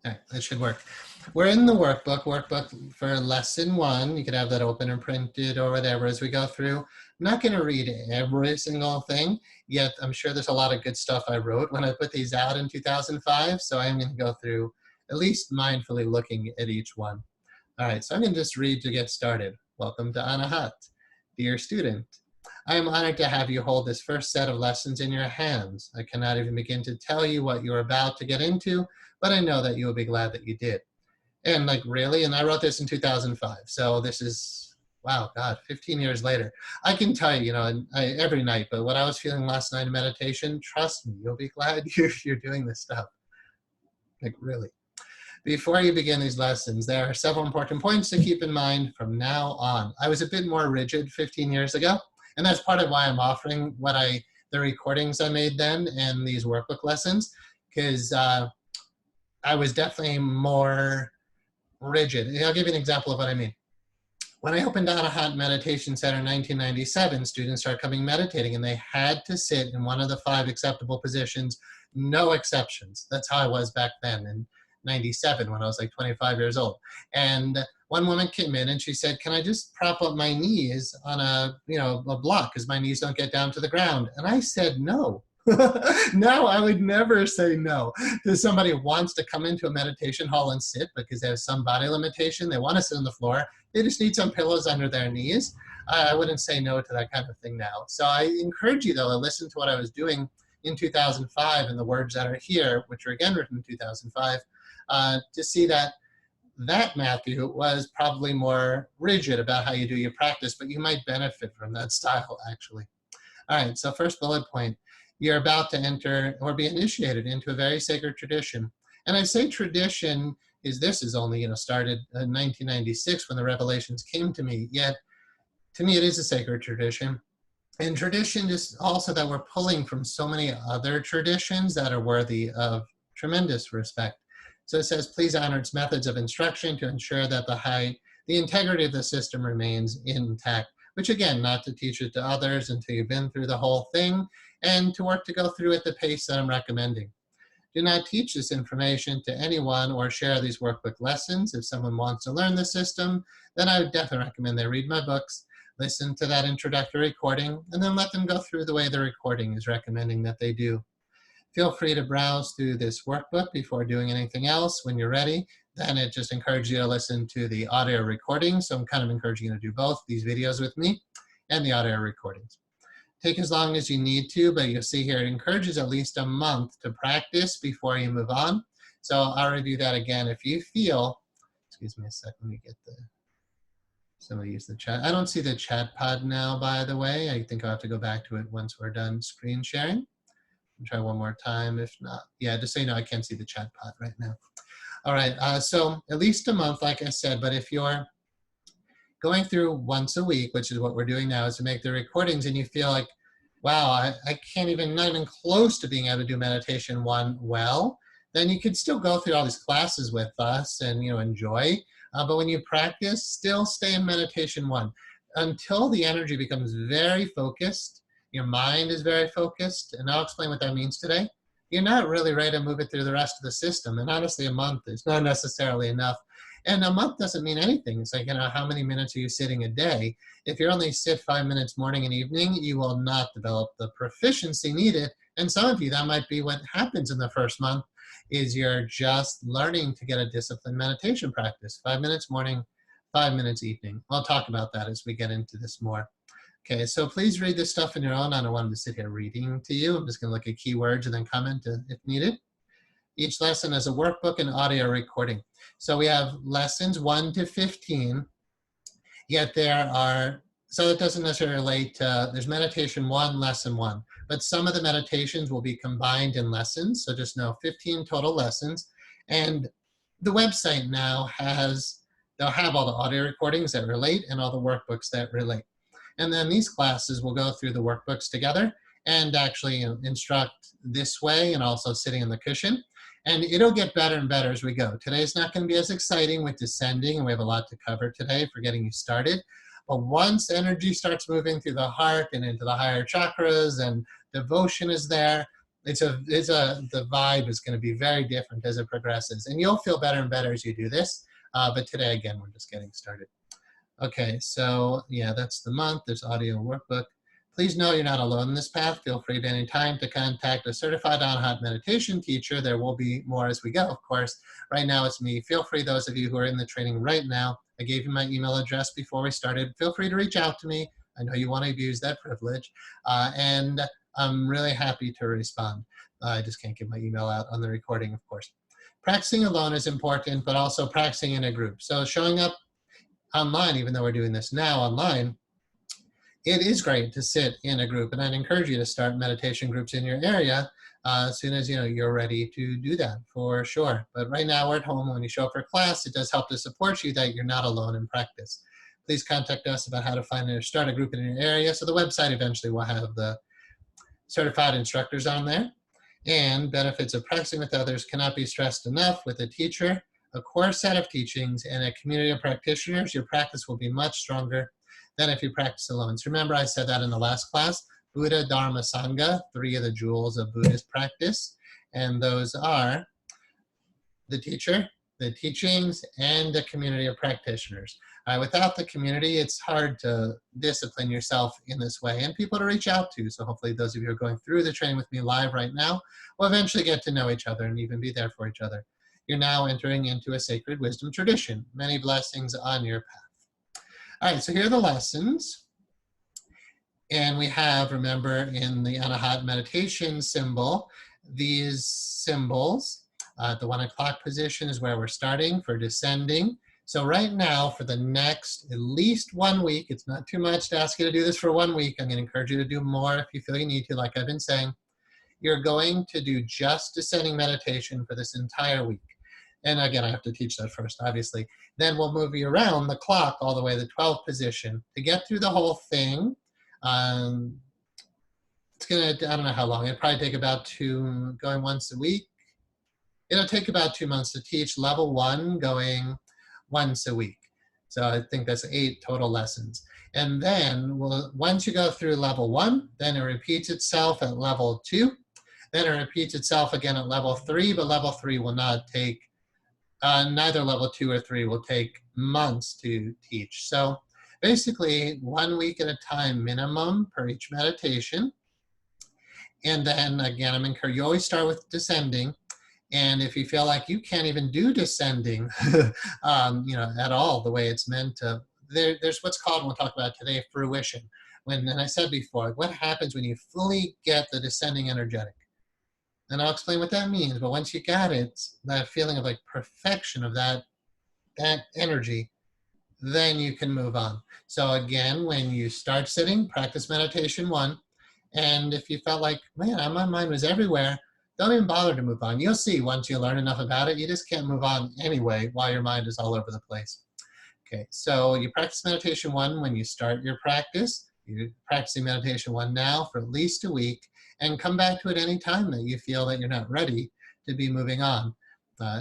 right, that should work. We're in the workbook for lesson 1. You could have that open or printed or whatever as we go through. I'm not going to read every single thing, yet I'm sure there's a lot of good stuff I wrote when I put these out in 2005. So I'm going to go through at least mindfully looking at each one. All right, so I'm going to just read to get started. Welcome to Anahat. Dear student, I am honored to have you hold this first set of lessons in your hands. I cannot even begin to tell you what you're about to get into, but I know that you will be glad that you did. And like, really? And I wrote this in 2005. So this is, wow, God, 15 years later. I can tell you, every night, but what I was feeling last night in meditation, trust me, you'll be glad you're doing this stuff. Like, really. Before you begin these lessons, there are several important points to keep in mind from now on. I was a bit more rigid 15 years ago, and that's part of why I'm offering the recordings I made then and these workbook lessons, because I was definitely more rigid. And I'll give you an example of what I mean. When I opened Anahat Meditation Center in 1997, students started coming meditating, and they had to sit in one of the 5 acceptable positions, no exceptions. That's how I was back then in 97 when I was like 25 years old. And one woman came in and she said, can I just prop up my knees on a block because my knees don't get down to the ground? And I said, no. No, I would never say no to somebody who wants to come into a meditation hall and sit because they have some body limitation. They want to sit on the floor. They just need some pillows under their knees. I wouldn't say no to that kind of thing now. So I encourage you, though, to listen to what I was doing in 2005 and the words that are here, which are again written in 2005, to see that Matthew was probably more rigid about how you do your practice, but you might benefit from that style, actually. All right, so first bullet point. You're about to enter or be initiated into a very sacred tradition. And I say tradition this is only started in 1996 when the revelations came to me, yet to me it is a sacred tradition. And tradition is also that we're pulling from so many other traditions that are worthy of tremendous respect. So it says, please honor its methods of instruction to ensure that the integrity of the system remains intact, which again, not to teach it to others until you've been through the whole thing, and to work to go through at the pace that I'm recommending. Do not teach this information to anyone or share these workbook lessons. If someone wants to learn the system, then I would definitely recommend they read my books, listen to that introductory recording, and then let them go through the way the recording is recommending that they do. Feel free to browse through this workbook before doing anything else. When you're ready, then it just encourages you to listen to the audio recording. So I'm kind of encouraging you to do both these videos with me and the audio recordings. Take as long as you need to, but you'll see here it encourages at least a month to practice before you move on. So I'll review that again. If you feel, excuse me a second, let me get somebody use the chat. I don't see the chat pod now, by the way. I think I'll have to go back to it once we're done screen sharing. I'll try one more time. If not, yeah, just so you know, I can't see the chat pod right now. All right, so at least a month, like I said, but if you're going through once a week, which is what we're doing now, is to make the recordings, and you feel like, wow, I can't even, not even close to being able to do meditation one well, then you could still go through all these classes with us and enjoy. But when you practice, still stay in meditation one until the energy becomes very focused. Your mind is very focused, and I'll explain what that means today. You're not really ready to move it through the rest of the system, and honestly, a month is not necessarily enough. And a month doesn't mean anything. It's like, how many minutes are you sitting a day? If you only sit 5 minutes morning and evening, you will not develop the proficiency needed. And some of you, that might be what happens in the first month, is you're just learning to get a disciplined meditation practice. 5 minutes morning, 5 minutes evening. I'll talk about that as we get into this more. Okay, so please read this stuff on your own. I don't want to sit here reading to you. I'm just going to look at keywords and then comment if needed. Each lesson is a workbook and audio recording. So we have lessons 1 to 15, yet there are, so it doesn't necessarily relate to, there's meditation 1, lesson 1, but some of the meditations will be combined in lessons. So just know 15 total lessons. And the website now they'll have all the audio recordings that relate and all the workbooks that relate. And then these classes will go through the workbooks together and actually instruct this way and also sitting in the cushion. And it'll get better and better as we go. Today's not going to be as exciting with descending, and we have a lot to cover today for getting you started. But once energy starts moving through the heart and into the higher chakras and devotion is there, the vibe is going to be very different as it progresses. And you'll feel better and better as you do this. But today, again, we're just getting started. Okay, so yeah, that's the month. There's audio workbook. Please know you're not alone in this path. Feel free at any time to contact a certified Anahata meditation teacher. There will be more as we go, of course. Right now it's me. Feel free, those of you who are in the training right now, I gave you my email address before we started. Feel free to reach out to me. I know you want to abuse that privilege. And I'm really happy to respond. I just can't give my email out on the recording, of course. Practicing alone is important, but also practicing in a group. So showing up online, even though we're doing this now online, it is great to sit in a group, and I'd encourage you to start meditation groups in your area as soon as you're ready to do that, for sure. But right now we're at home. When you show up for class, it does help to support you that you're not alone in practice. Please contact us about how to find or start a group in your area. So the website eventually will have the certified instructors on there. And benefits of practicing with others cannot be stressed enough. With a teacher, a core set of teachings, and a community of practitioners, your practice will be much stronger than if you practice alone. So remember, I said that in the last class: Buddha, Dharma, Sangha, 3 of the jewels of Buddhist practice. And those are the teacher, the teachings, and the community of practitioners. Without the community, it's hard to discipline yourself in this way and people to reach out to. So hopefully those of you who are going through the training with me live right now will eventually get to know each other and even be there for each other. You're now entering into a sacred wisdom tradition. Many blessings on your path. All right, so here are the lessons. And we have, remember, in the Anahata meditation symbol, these symbols. The 1 o'clock position is where we're starting for descending. So right now, for the next at least 1 week, it's not too much to ask you to do this for 1 week. I'm going to encourage you to do more if you feel you need to, like I've been saying. You're going to do just descending meditation for this entire week. And again, I have to teach that first, obviously. Then we'll move you around the clock all the way to the 12th position. To get through the whole thing, it's going to, I don't know how long. It'll probably take about going once a week. It'll take about 2 months to teach level 1 going once a week. So I think that's 8 total lessons. And then once you go through level 1, then it repeats itself at level 2. Then it repeats itself again at level 3, but level 3 will not take, neither level 2 or 3 will take months to teach. So basically 1 week at a time minimum per each meditation. And then again, I'm encouraging you always start with descending. And if you feel like you can't even do descending, at all the way it's meant to, there's what's called, and we'll talk about today, fruition. And I said before, what happens when you fully get the descending energetic? And I'll explain what that means. But once you got it, that feeling of like perfection of that energy, then you can move on. So again, when you start sitting, practice meditation 1. And if you felt like, man, my mind was everywhere, don't even bother to move on. You'll see once you learn enough about it, you just can't move on anyway while your mind is all over the place. Okay, so you practice meditation 1 when you start your practice. You're practicing meditation 1 now for at least a week, and come back to it any time that you feel that you're not ready to be moving on,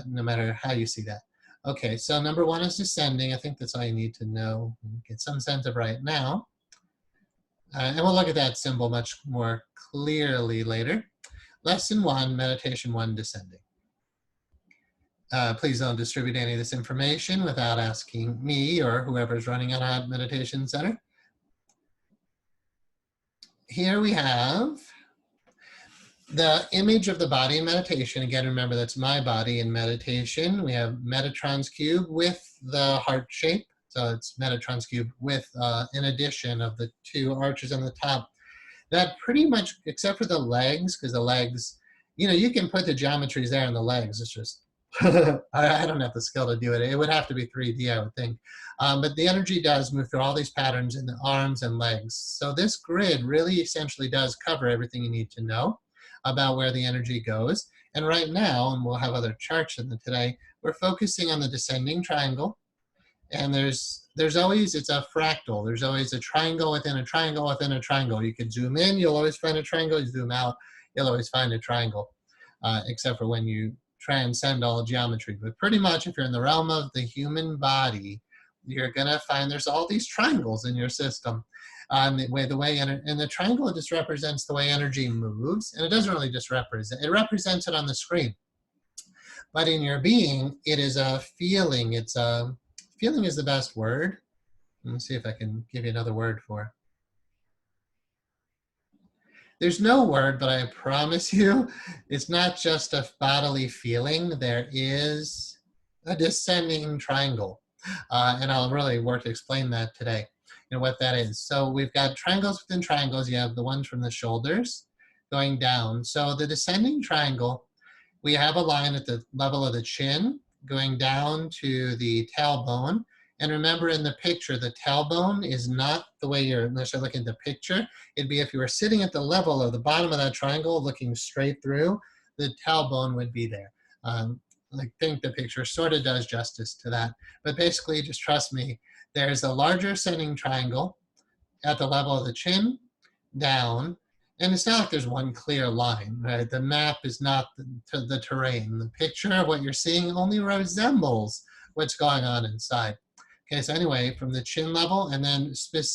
no matter how you see that. Okay, so number 1 is descending. I think that's all you need to know and get some sense of right now. And we'll look at that symbol much more clearly later. Lesson 1, meditation 1, descending. Please don't distribute any of this information without asking me or whoever's running Anahad Meditation Center. Here we have the image of the body in meditation. Again, remember that's my body in meditation. We have Metatron's cube with the heart shape. So it's Metatron's cube with an addition of the 2 arches on the top. That pretty much, except for the legs, because the legs, you know, you can put the geometries there in the legs. It's just, I don't have the skill to do it. It would have to be 3D, I would think. But the energy does move through all these patterns in the arms and legs. So this grid really essentially does cover everything you need to know about where the energy goes. And right now, and we'll have other charts in today, we're focusing on the descending triangle. And there's always, it's a fractal. There's always a triangle within a triangle within a triangle. You could zoom in, you'll always find a triangle. You zoom out, you'll always find a triangle, except for when you transcend all geometry. But pretty much if you're in the realm of the human body, you're gonna find there's all these triangles in your system. And the triangle just represents the way energy moves, and it doesn't really just represent, it represents it on the screen. But in your being, it is a feeling. It's a, feeling is the best word. Let me see if I can give you another word for it. There's no word, but I promise you, it's not just a bodily feeling. There is a descending triangle. And I'll really work to explain that today and what that is. So we've got triangles within triangles. You have the ones from the shoulders going down. So the descending triangle, we have a line at the level of the chin going down to the tailbone. And remember in the picture, the tailbone is not the way you're, unless you're looking at the picture, it'd be if you were sitting at the level of the bottom of that triangle looking straight through, the tailbone would be there. I think the picture sort of does justice to that. But basically, just trust me, there's a larger ascending triangle at the level of the chin down, and it's not like there's one clear line, right? The map is not the terrain. The picture of what you're seeing only resembles what's going on inside. Okay, so anyway, from the chin level, and then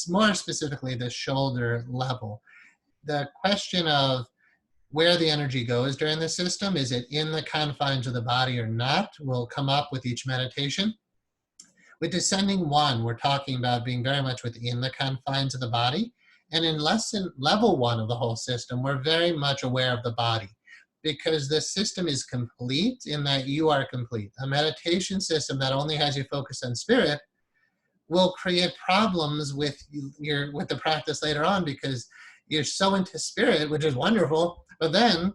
more specifically the shoulder level. The question of where the energy goes during the system, is it in the confines of the body or not, will come up with each meditation. With descending 1, we're talking about being very much within the confines of the body. And in level 1 of the whole system, we're very much aware of the body, because the system is complete in that you are complete. A meditation system that only has you focus on spirit will create problems with the practice later on, because you're so into spirit, which is wonderful, but then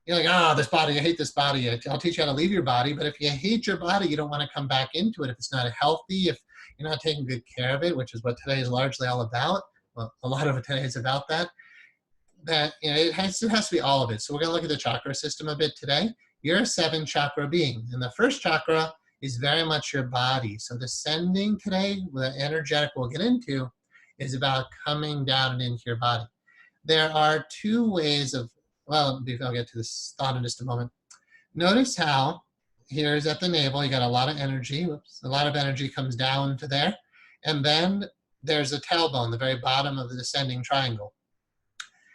you're like, oh, this body, I hate this body. I'll teach you how to leave your body. But if you hate your body, you don't want to come back into it. If it's not healthy, if you're not taking good care of it, which is what today is largely all about. Well, a lot of it today is about that. That, you know, it has to be all of it. So we're going to look at the chakra system a bit today. You're a 7 chakra being, and the first chakra is very much your body. So descending today, the energetic we'll get into, is about coming down and into your body. There are 2 ways of, well, I'll get to this thought in just a moment. Notice how here's at the navel, you got a lot of energy. Whoops, a lot of energy comes down to there. And then there's a tailbone, the very bottom of the descending triangle.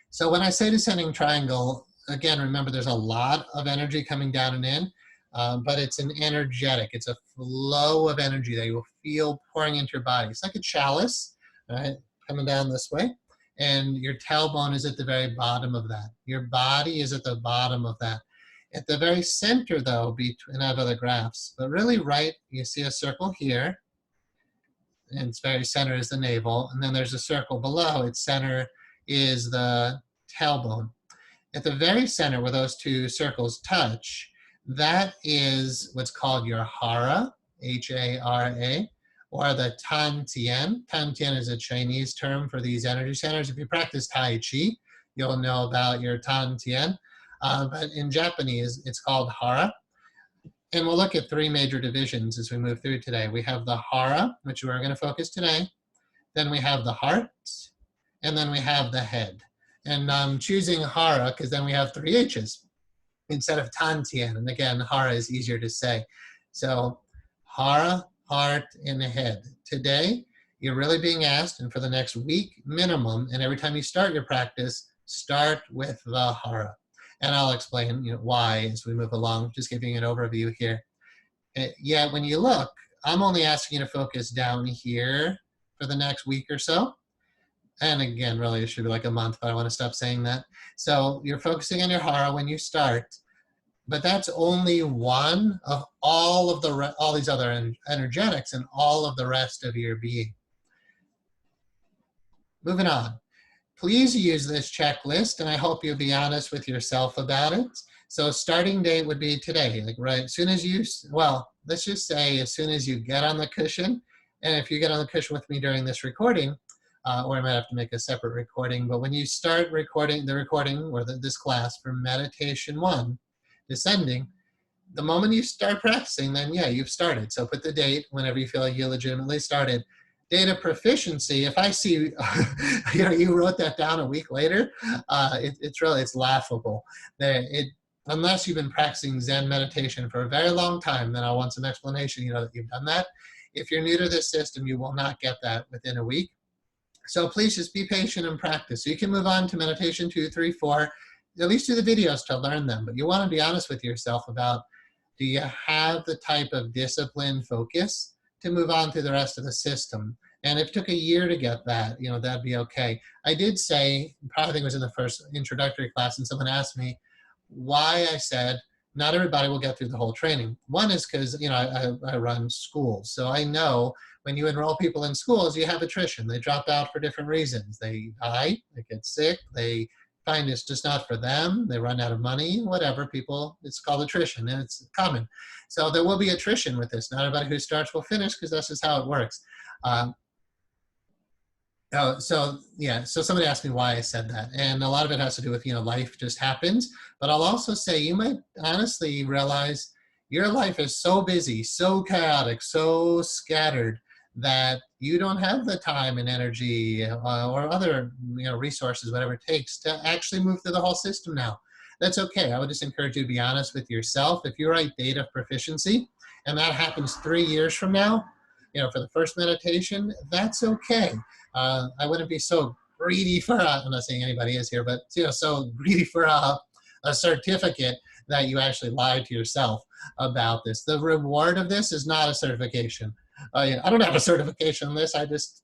So when I say descending triangle, again, remember there's a lot of energy coming down and in, but it's an energetic, it's a flow of energy that you will feel pouring into your body. It's like a chalice, right, coming down this way, and your tailbone is at the very bottom of that. Your body is at the bottom of that. At the very center, though, and I have other graphs, but really right, you see a circle here, and its very center is the navel, and then there's a circle below. Its center is the tailbone. At the very center where those 2 circles touch, that is what's called your hara, H-A-R-A, or the tan tien. Tan tien is a Chinese term for these energy centers. If you practice Tai Chi, you'll know about your tan tien. But in Japanese, it's called hara. And we'll look at three major divisions as we move through today. We have the hara, which we're going to focus today. Then we have the heart, and then we have the head. And I'm choosing hara because then we have three H's instead of Tantien. And again, hara is easier to say. So hara, heart, and the head. Today, you're really being asked, and for the next week minimum, and every time you start your practice, start with the hara. And I'll explain why as we move along, just giving you an overview here. Yeah, when you look, I'm only asking you to focus down here for the next week or so. And again, really, it should be like a month, but I want to stop saying that. So you're focusing on your hara when you start, but that's only one of all these other energetics and all of the rest of your being. Moving on. Please use this checklist, and I hope you'll be honest with yourself about it. So starting date would be today, like right as soon as you, well, let's just say as soon as you get on the cushion, and if you get on the cushion with me during this recording, or I might have to make a separate recording, but when you start recording this class for meditation 1, descending, the moment you start practicing, then yeah, you've started. So put the date whenever you feel like you legitimately started. Date of proficiency, if I see you wrote that down a week later, it's laughable. Unless you've been practicing Zen meditation for a very long time, then I want some explanation, that you've done that. If you're new to this system, you will not get that within a week. So please just be patient and practice. So you can move on to meditation 2, 3, 4, at least do the videos to learn them, but you want to be honest with yourself about, do you have the type of discipline, focus to move on through the rest of the system? And if it took a year to get that, that'd be okay. I did say, probably think it was in the first introductory class, and someone asked me why I said not everybody will get through the whole training. One is because, I run schools. So I know when you enroll people in schools, you have attrition. They drop out for different reasons. They die, they get sick, they find it's just not for them, they run out of money, whatever, it's called attrition, and it's common. So there will be attrition with this. Not everybody who starts will finish, because that's just how it works. So somebody asked me why I said that, and a lot of it has to do with, life just happens. But I'll also say, you might honestly realize your life is so busy, so chaotic, so scattered, that you don't have the time and energy or other resources, whatever it takes, to actually move through the whole system now. That's okay. I would just encourage you to be honest with yourself. If you write date of proficiency, and that happens 3 years from now, for the first meditation, that's okay. I wouldn't be so greedy for, I'm not saying anybody is here, but so greedy for a certificate that you actually lied to yourself about this. The reward of this is not a certification. I don't have a certification on this. I just,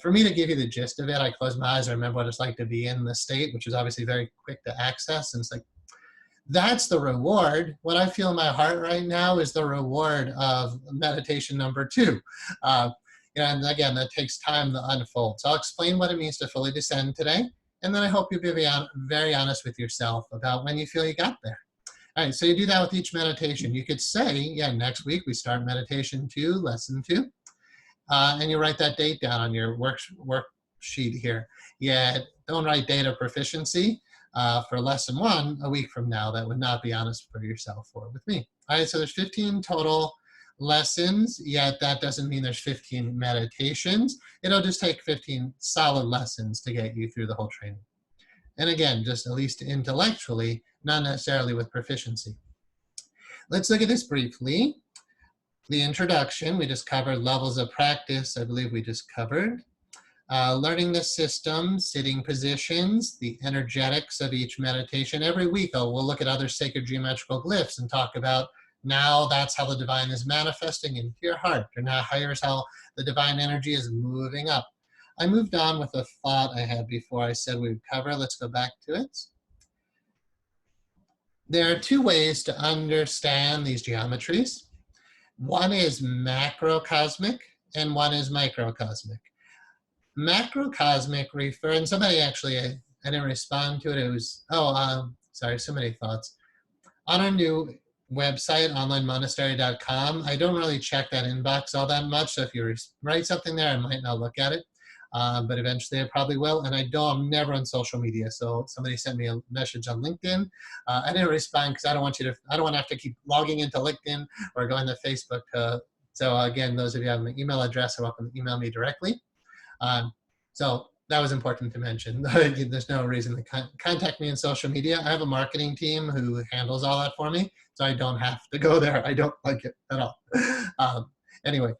for me to give you the gist of it, I close my eyes, I remember what it's like to be in the state, which is obviously very quick to access. And it's like, that's the reward. What I feel in my heart right now is the reward of meditation number 2. And again, that takes time to unfold. So I'll explain what it means to fully descend today. And then I hope you'll be very honest with yourself about when you feel you got there. All right, so you do that with each meditation. You could say, next week we start meditation 2, lesson 2. And you write that date down on your worksheet here. Don't write date of proficiency for lesson 1 a week from now. That would not be honest for yourself or with me. All right, so there's 15 total lessons, yet that doesn't mean there's 15 meditations. It'll just take 15 solid lessons to get you through the whole training. And again, just at least intellectually, not necessarily with proficiency. Let's look at this briefly. The introduction, we just covered levels of practice, I believe we just covered. Learning the system, sitting positions, the energetics of each meditation. Every week we'll look at other sacred geometrical glyphs and talk about, now that's how the divine is manifesting into your heart. Or now here's how the divine energy is moving up. I moved on with a thought I had before I said we would cover. Let's go back to it. There are 2 ways to understand these geometries. One is macrocosmic and one is microcosmic. Macrocosmic and somebody actually, I didn't respond to it. It was, sorry, so many thoughts. On our new website, onlinemonastery.com, I don't really check that inbox all that much. So if you write something there, I might not look at it. but eventually I probably will. And I'm never on social media. So somebody sent me a message on LinkedIn. I didn't respond because I don't want to have to keep logging into LinkedIn or going to Facebook. So again, those of you who have my email address are welcome to email me directly. So that was important to mention. There's no reason to contact me in social media. I have a marketing team who handles all that for me, so I don't have to go there. I don't like it at all. Anyway,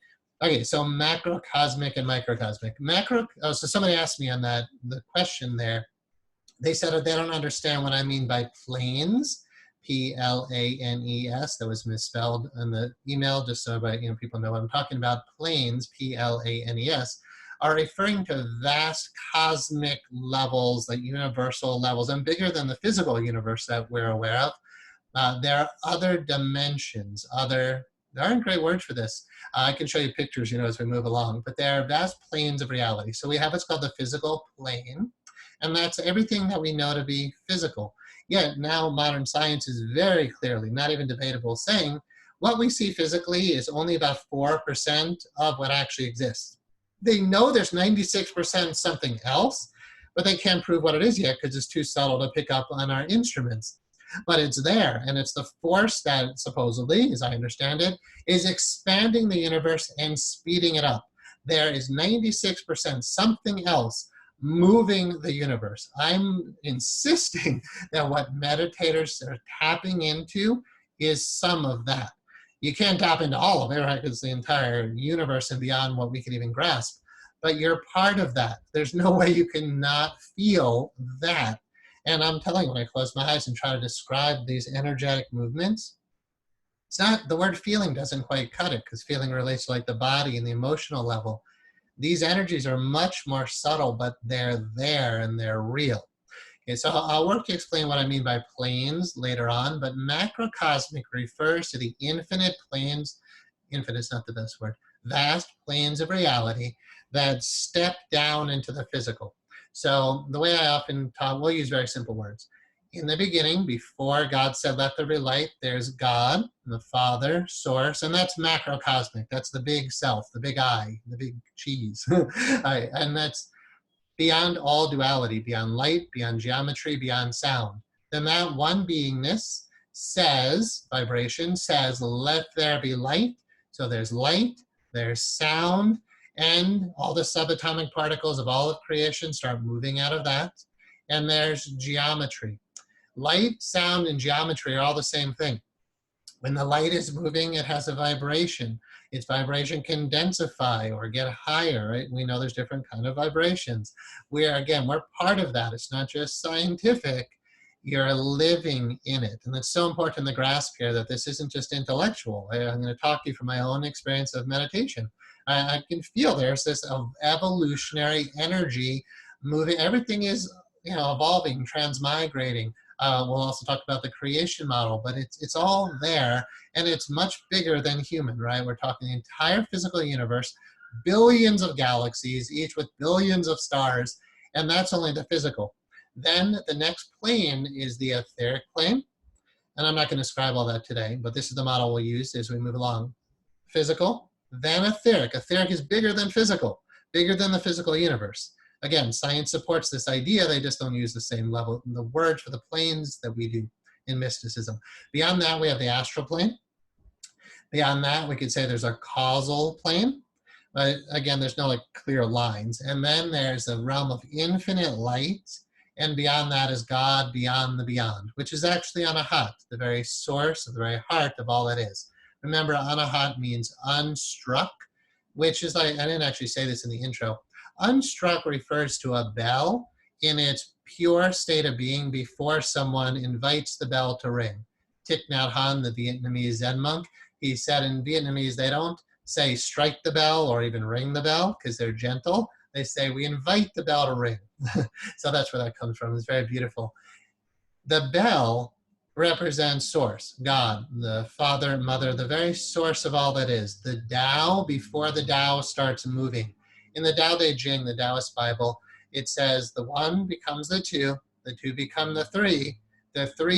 okay, so macrocosmic and microcosmic. So somebody asked me on the question there, they said that they don't understand what I mean by planes, Planes. That was misspelled in the email, just so people know what I'm talking about. Planes, Planes, are referring to vast cosmic levels, like universal levels, and bigger than the physical universe that we're aware of. There are other dimensions, there aren't great words for this. I can show you pictures, as we move along, but there are vast planes of reality. So we have what's called the physical plane, and that's everything that we know to be physical. Yet now modern science is very clearly, not even debatable, saying what we see physically is only about 4% of what actually exists. They know there's 96% something else, but they can't prove what it is yet because it's too subtle to pick up on our instruments. But it's there, and it's the force that supposedly, as I understand it, is expanding the universe and speeding it up. There is 96% something else moving the universe. I'm insisting that what meditators are tapping into is some of that. You can't tap into all of it, right? Because the entire universe and beyond what we can even grasp. But you're part of that. There's no way you can not feel that. And I'm telling you, when I close my eyes and try to describe these energetic movements, it's not, the word feeling doesn't quite cut it, because feeling relates to like the body and the emotional level. These energies are much more subtle, but they're there and they're real. Okay, so I'll work to explain what I mean by planes later on, but macrocosmic refers to the infinite planes, infinite is not the best word, vast planes of reality that step down into the physical. So the way I often talk, we'll use very simple words. In the beginning, before God said, let there be light, there's God, the Father, Source, and that's macrocosmic. That's the big self, the big I, the big cheese. And that's beyond all duality, beyond light, beyond geometry, beyond sound. Then that one beingness says, vibration says, let there be light. So there's light, there's sound, and all the subatomic particles of all of creation start moving out of that. And there's geometry. Light, sound, and geometry are all the same thing. When the light is moving, it has a vibration. Its vibration can densify or get higher, right? We know there's different kind of vibrations. We're part of that. It's not just scientific. You're living in it. And it's so important to grasp here that this isn't just intellectual. I'm going to talk to you from my own experience of meditation. I can feel there's this evolutionary energy moving. Everything is evolving, transmigrating. We'll also talk about the creation model, but it's all there, and it's much bigger than human, right? We're talking the entire physical universe, billions of galaxies, each with billions of stars, and that's only the physical. Then the next plane is the etheric plane, and I'm not going to describe all that today, but this is the model we'll use as we move along. Physical, then etheric. Etheric is bigger than physical, bigger than the physical universe. Again, science supports this idea, they just don't use the same level, the word for the planes that we do in mysticism. Beyond that, we have the astral plane. Beyond that, we could say there's a causal plane. But again, there's no clear lines. And then there's a realm of infinite light. And beyond that is God beyond the beyond, which is actually Anahat, the very source, the very heart of all that is. Remember, Anahat means unstruck, which is I didn't actually say this in the intro. Unstruck refers to a bell in its pure state of being before someone invites the bell to ring. Thich Nhat Hanh, the Vietnamese Zen monk, he said in Vietnamese they don't say strike the bell or even ring the bell because they're gentle. They say we invite the bell to ring. So that's where that comes from. It's very beautiful. The bell represents source, God, the Father, Mother, the very source of all that is. The Tao before the Tao starts moving. In the Tao Te Ching, the Taoist Bible, it says the one becomes the two become the three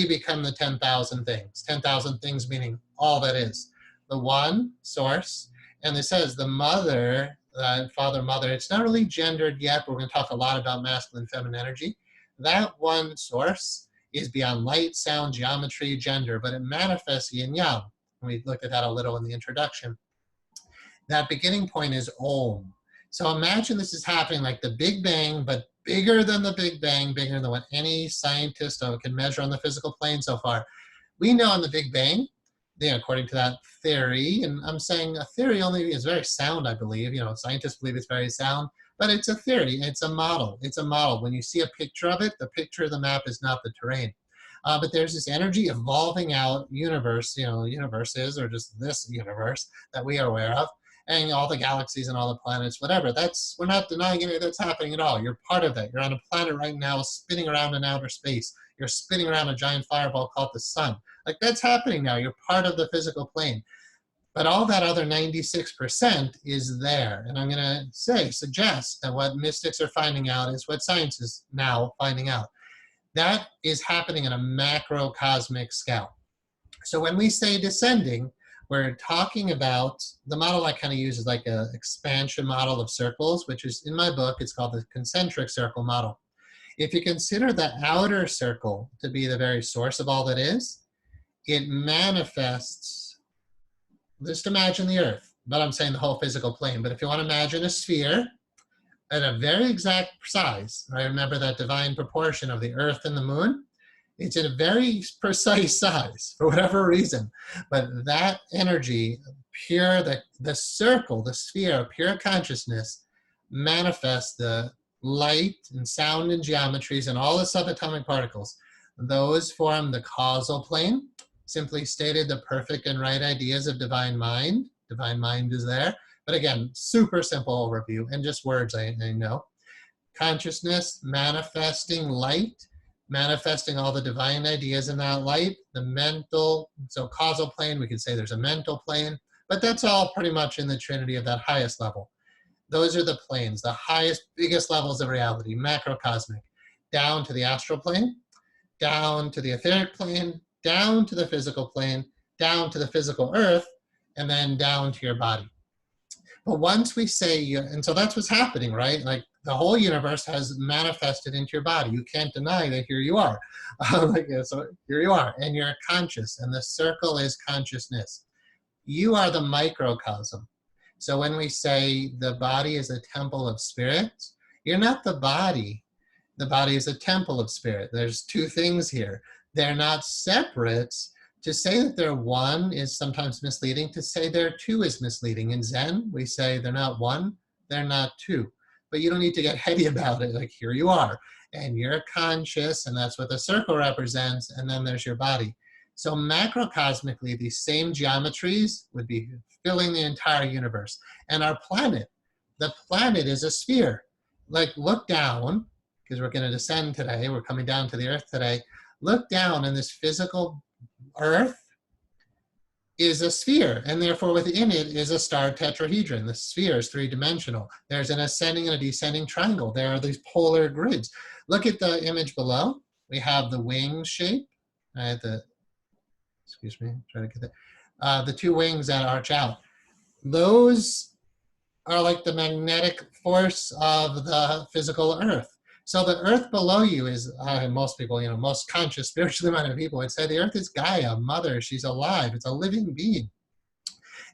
become the 10,000 things. 10,000 things meaning all that is. The one, source, and it says the mother father, mother. It's not really gendered yet, but we're going to talk a lot about masculine, feminine energy. That one source is beyond light, sound, geometry, gender, but it manifests yin yang. We looked at that a little in the introduction. That beginning point is Om. So imagine this is happening like the Big Bang, but bigger than the Big Bang, bigger than what any scientist can measure on the physical plane so far. We know in the Big Bang, according to that theory, and I'm saying a theory only is very sound, I believe. Scientists believe it's very sound, but it's a theory. It's a model. It's a model. When you see a picture of it, the picture of the map is not the terrain. But there's this energy evolving out universe, universes, or just this universe that we are aware of, and all the galaxies and all the planets, whatever. We're not denying any of that's happening at all. You're part of that. You're on a planet right now spinning around in outer space. You're spinning around a giant fireball called the sun. Like, that's happening now. You're part of the physical plane. But all that other 96% is there. And I'm going to suggest that what mystics are finding out is what science is now finding out. That is happening in a macrocosmic scale. So when we say descending, we're talking about, the model I kind of use is like an expansion model of circles, which is in my book, it's called the concentric circle model. If you consider the outer circle to be the very source of all that is, it manifests, just imagine the earth, but I'm saying the whole physical plane. But if you want to imagine a sphere at a very exact size, right? Remember that divine proportion of the earth and the moon? It's in a very precise size for whatever reason. But that energy, pure, the circle, the sphere of pure consciousness, manifests the light and sound and geometries and all the subatomic particles. Those form the causal plane. Simply stated, the perfect and right ideas of divine mind. Divine mind is there. But again, super simple overview and just words I know. Consciousness, manifesting light, manifesting all the divine ideas in that light. The mental, so causal plane, we could say there's a mental plane, but that's all pretty much in the trinity of that highest level. Those are the planes, the highest, biggest levels of reality, macrocosmic, down to the astral plane, down to the etheric plane, down to the physical plane, down to the physical earth, and then down to your body. But once we say, and so that's what's happening, right? Like, the whole universe has manifested into your body. You can't deny that here you are. So here you are, and you're conscious, and the circle is consciousness. You are the microcosm. So when we say the body is a temple of spirit, you're not the body. The body is a temple of spirit. There's two things here. They're not separate. To say that they're one is sometimes misleading. To say they're two is misleading. In Zen, we say they're not one, they're not two. But you don't need to get heady about it. Like, here you are, and you're conscious, and that's what the circle represents, and then there's your body. So macrocosmically, these same geometries would be filling the entire universe. And our planet, the planet is a sphere. Like, look down, because we're going to descend today, we're coming down to the earth today. Look down, and this physical earth is a sphere, and therefore within it is a star tetrahedron. The sphere is three-dimensional. There's an ascending and a descending triangle. There are these polar grids. Look at the image below. We have the wing shape. Excuse me, try to get that. The two wings that arch out. Those are like the magnetic force of the physical earth. So the earth below you is, most people, most conscious, spiritually minded people would say the earth is Gaia, mother, she's alive, it's a living being.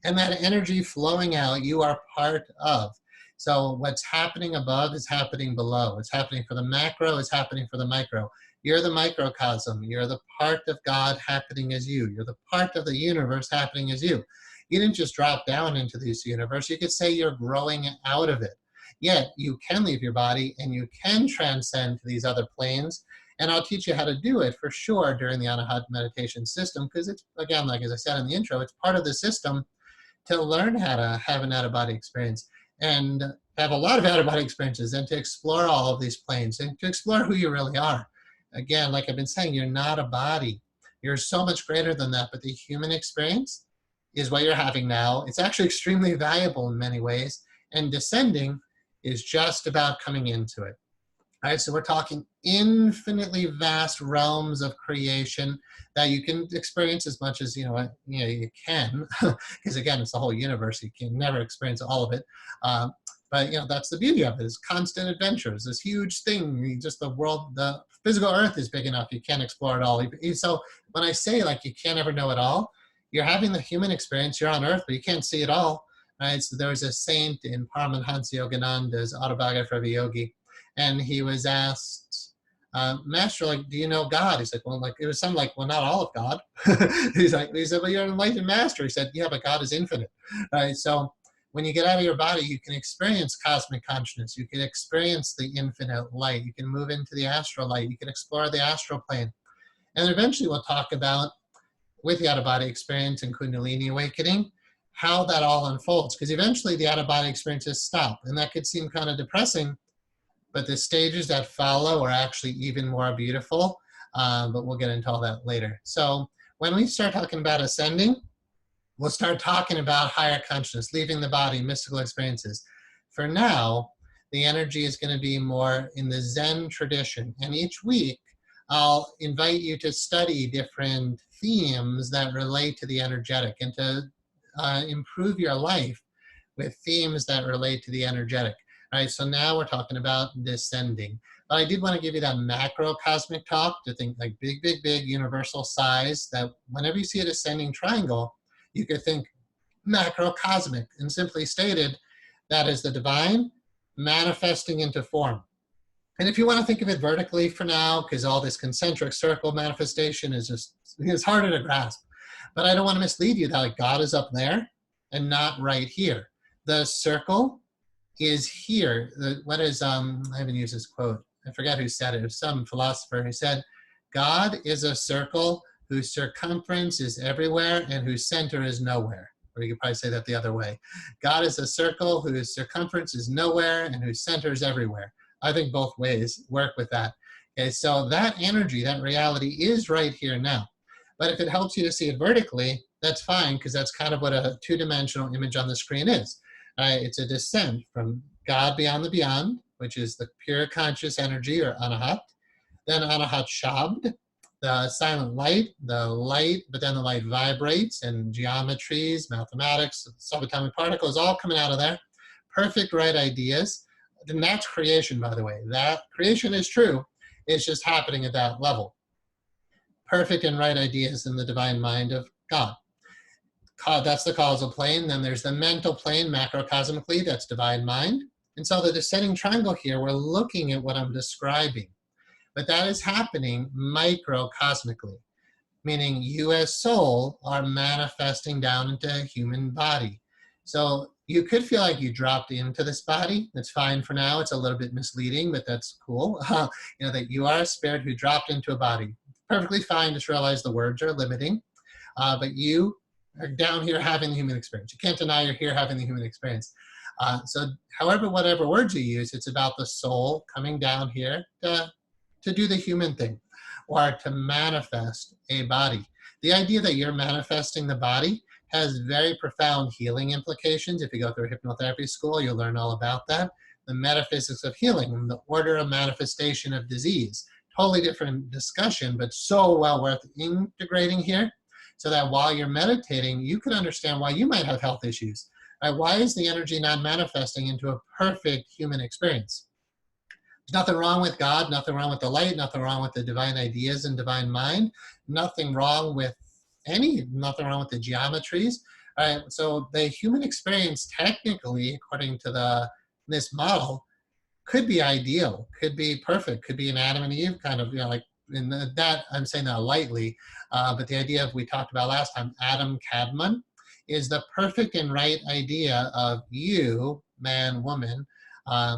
And that energy flowing out, you are part of. So what's happening above is happening below. What's happening for the macro is happening for the micro. You're the microcosm. You're the part of God happening as you. You're the part of the universe happening as you. You didn't just drop down into this universe. You could say you're growing out of it. Yet you can leave your body and you can transcend to these other planes. And I'll teach you how to do it for sure during the Anahat meditation system, because it's, again, like as I said in the intro, it's part of the system to learn how to have an out-of-body experience and have a lot of out-of-body experiences and to explore all of these planes and to explore who you really are. Again, like I've been saying, you're not a body. You're so much greater than that, but the human experience is what you're having now. It's actually extremely valuable in many ways, and descending is just about coming into it. All right, so we're talking infinitely vast realms of creation that you can experience as much as you can, because again, it's the whole universe. You can never experience all of it. But that's the beauty of it, is constant adventures, this huge thing. Just the world, the physical earth is big enough, you can't explore it all. So when I say like you can't ever know it all, you're having the human experience, you're on earth, but you can't see it all, right? So there was a saint in Paramahansa Yogananda's Autobiography of a Yogi, and he was asked, Master, like, do you know God? He's like, well, like, it was something like, well, not all of God. He said, well, you're an enlightened master. He said, yeah, but God is infinite, right? So when you get out of your body, you can experience cosmic consciousness. You can experience the infinite light. You can move into the astral light. You can explore the astral plane. And eventually we'll talk about, with the out-of-body experience and Kundalini awakening, how that all unfolds. Because eventually the out-of-body experiences stop. And that could seem kind of depressing, but the stages that follow are actually even more beautiful. But we'll get into all that later. So when we start talking about ascending, we'll start talking about higher consciousness, leaving the body, mystical experiences. For now, the energy is going to be more in the Zen tradition. And each week, I'll invite you to study different themes that relate to the energetic and to improve your life with themes that relate to the energetic. All right, so now we're talking about descending. But I did want to give you that macro cosmic talk to think like big, big, big universal size, that whenever you see a descending triangle, you could think macrocosmic, and simply stated, that is the divine manifesting into form. And if you want to think of it vertically for now, because all this concentric circle manifestation is just, it's harder to grasp. But I don't want to mislead you that like God is up there and not right here. The circle is here. What is, I haven't used this quote. I forget who said it. It was some philosopher who said, God is a circle whose circumference is everywhere and whose center is nowhere. Or you could probably say that the other way. God is a circle whose circumference is nowhere and whose center is everywhere. I think both ways work with that. Okay, so that energy, that reality is right here now. But if it helps you to see it vertically, that's fine, because that's kind of what a two-dimensional image on the screen is. It's a descent from God beyond the beyond, which is the pure conscious energy, or anahat. Then anahat shabd, the silent light, but then the light vibrates, and geometries, mathematics, subatomic particles, all coming out of there. Perfect right ideas. And that's creation, by the way. That creation is true. It's just happening at that level. Perfect and right ideas in the divine mind of God. That's the causal plane. Then there's the mental plane, macrocosmically, that's divine mind. And so the descending triangle here, we're looking at what I'm describing. But that is happening microcosmically, meaning you as soul are manifesting down into a human body. So you could feel like you dropped into this body. That's fine for now. It's a little bit misleading, but that's cool. That you are a spirit who dropped into a body. Perfectly fine. Just realize the words are limiting. But you are down here having the human experience. You can't deny you're here having the human experience. So however, whatever words you use, it's about the soul coming down here to do the human thing, or to manifest a body. The idea that you're manifesting the body has very profound healing implications. If you go through a hypnotherapy school, you'll learn all about that. The metaphysics of healing, the order of manifestation of disease. Totally different discussion, but so well worth integrating here, so that while you're meditating, you can understand why you might have health issues. Why is the energy not manifesting into a perfect human experience? There's nothing wrong with God, nothing wrong with the light, nothing wrong with the divine ideas and divine mind, nothing wrong with nothing wrong with the geometries. So the human experience, technically, according to this model, could be ideal, could be perfect, could be an Adam and Eve kind of, like in that, I'm saying that lightly, but the idea we talked about last time, Adam Kadmon, is the perfect and right idea of you, man, woman, a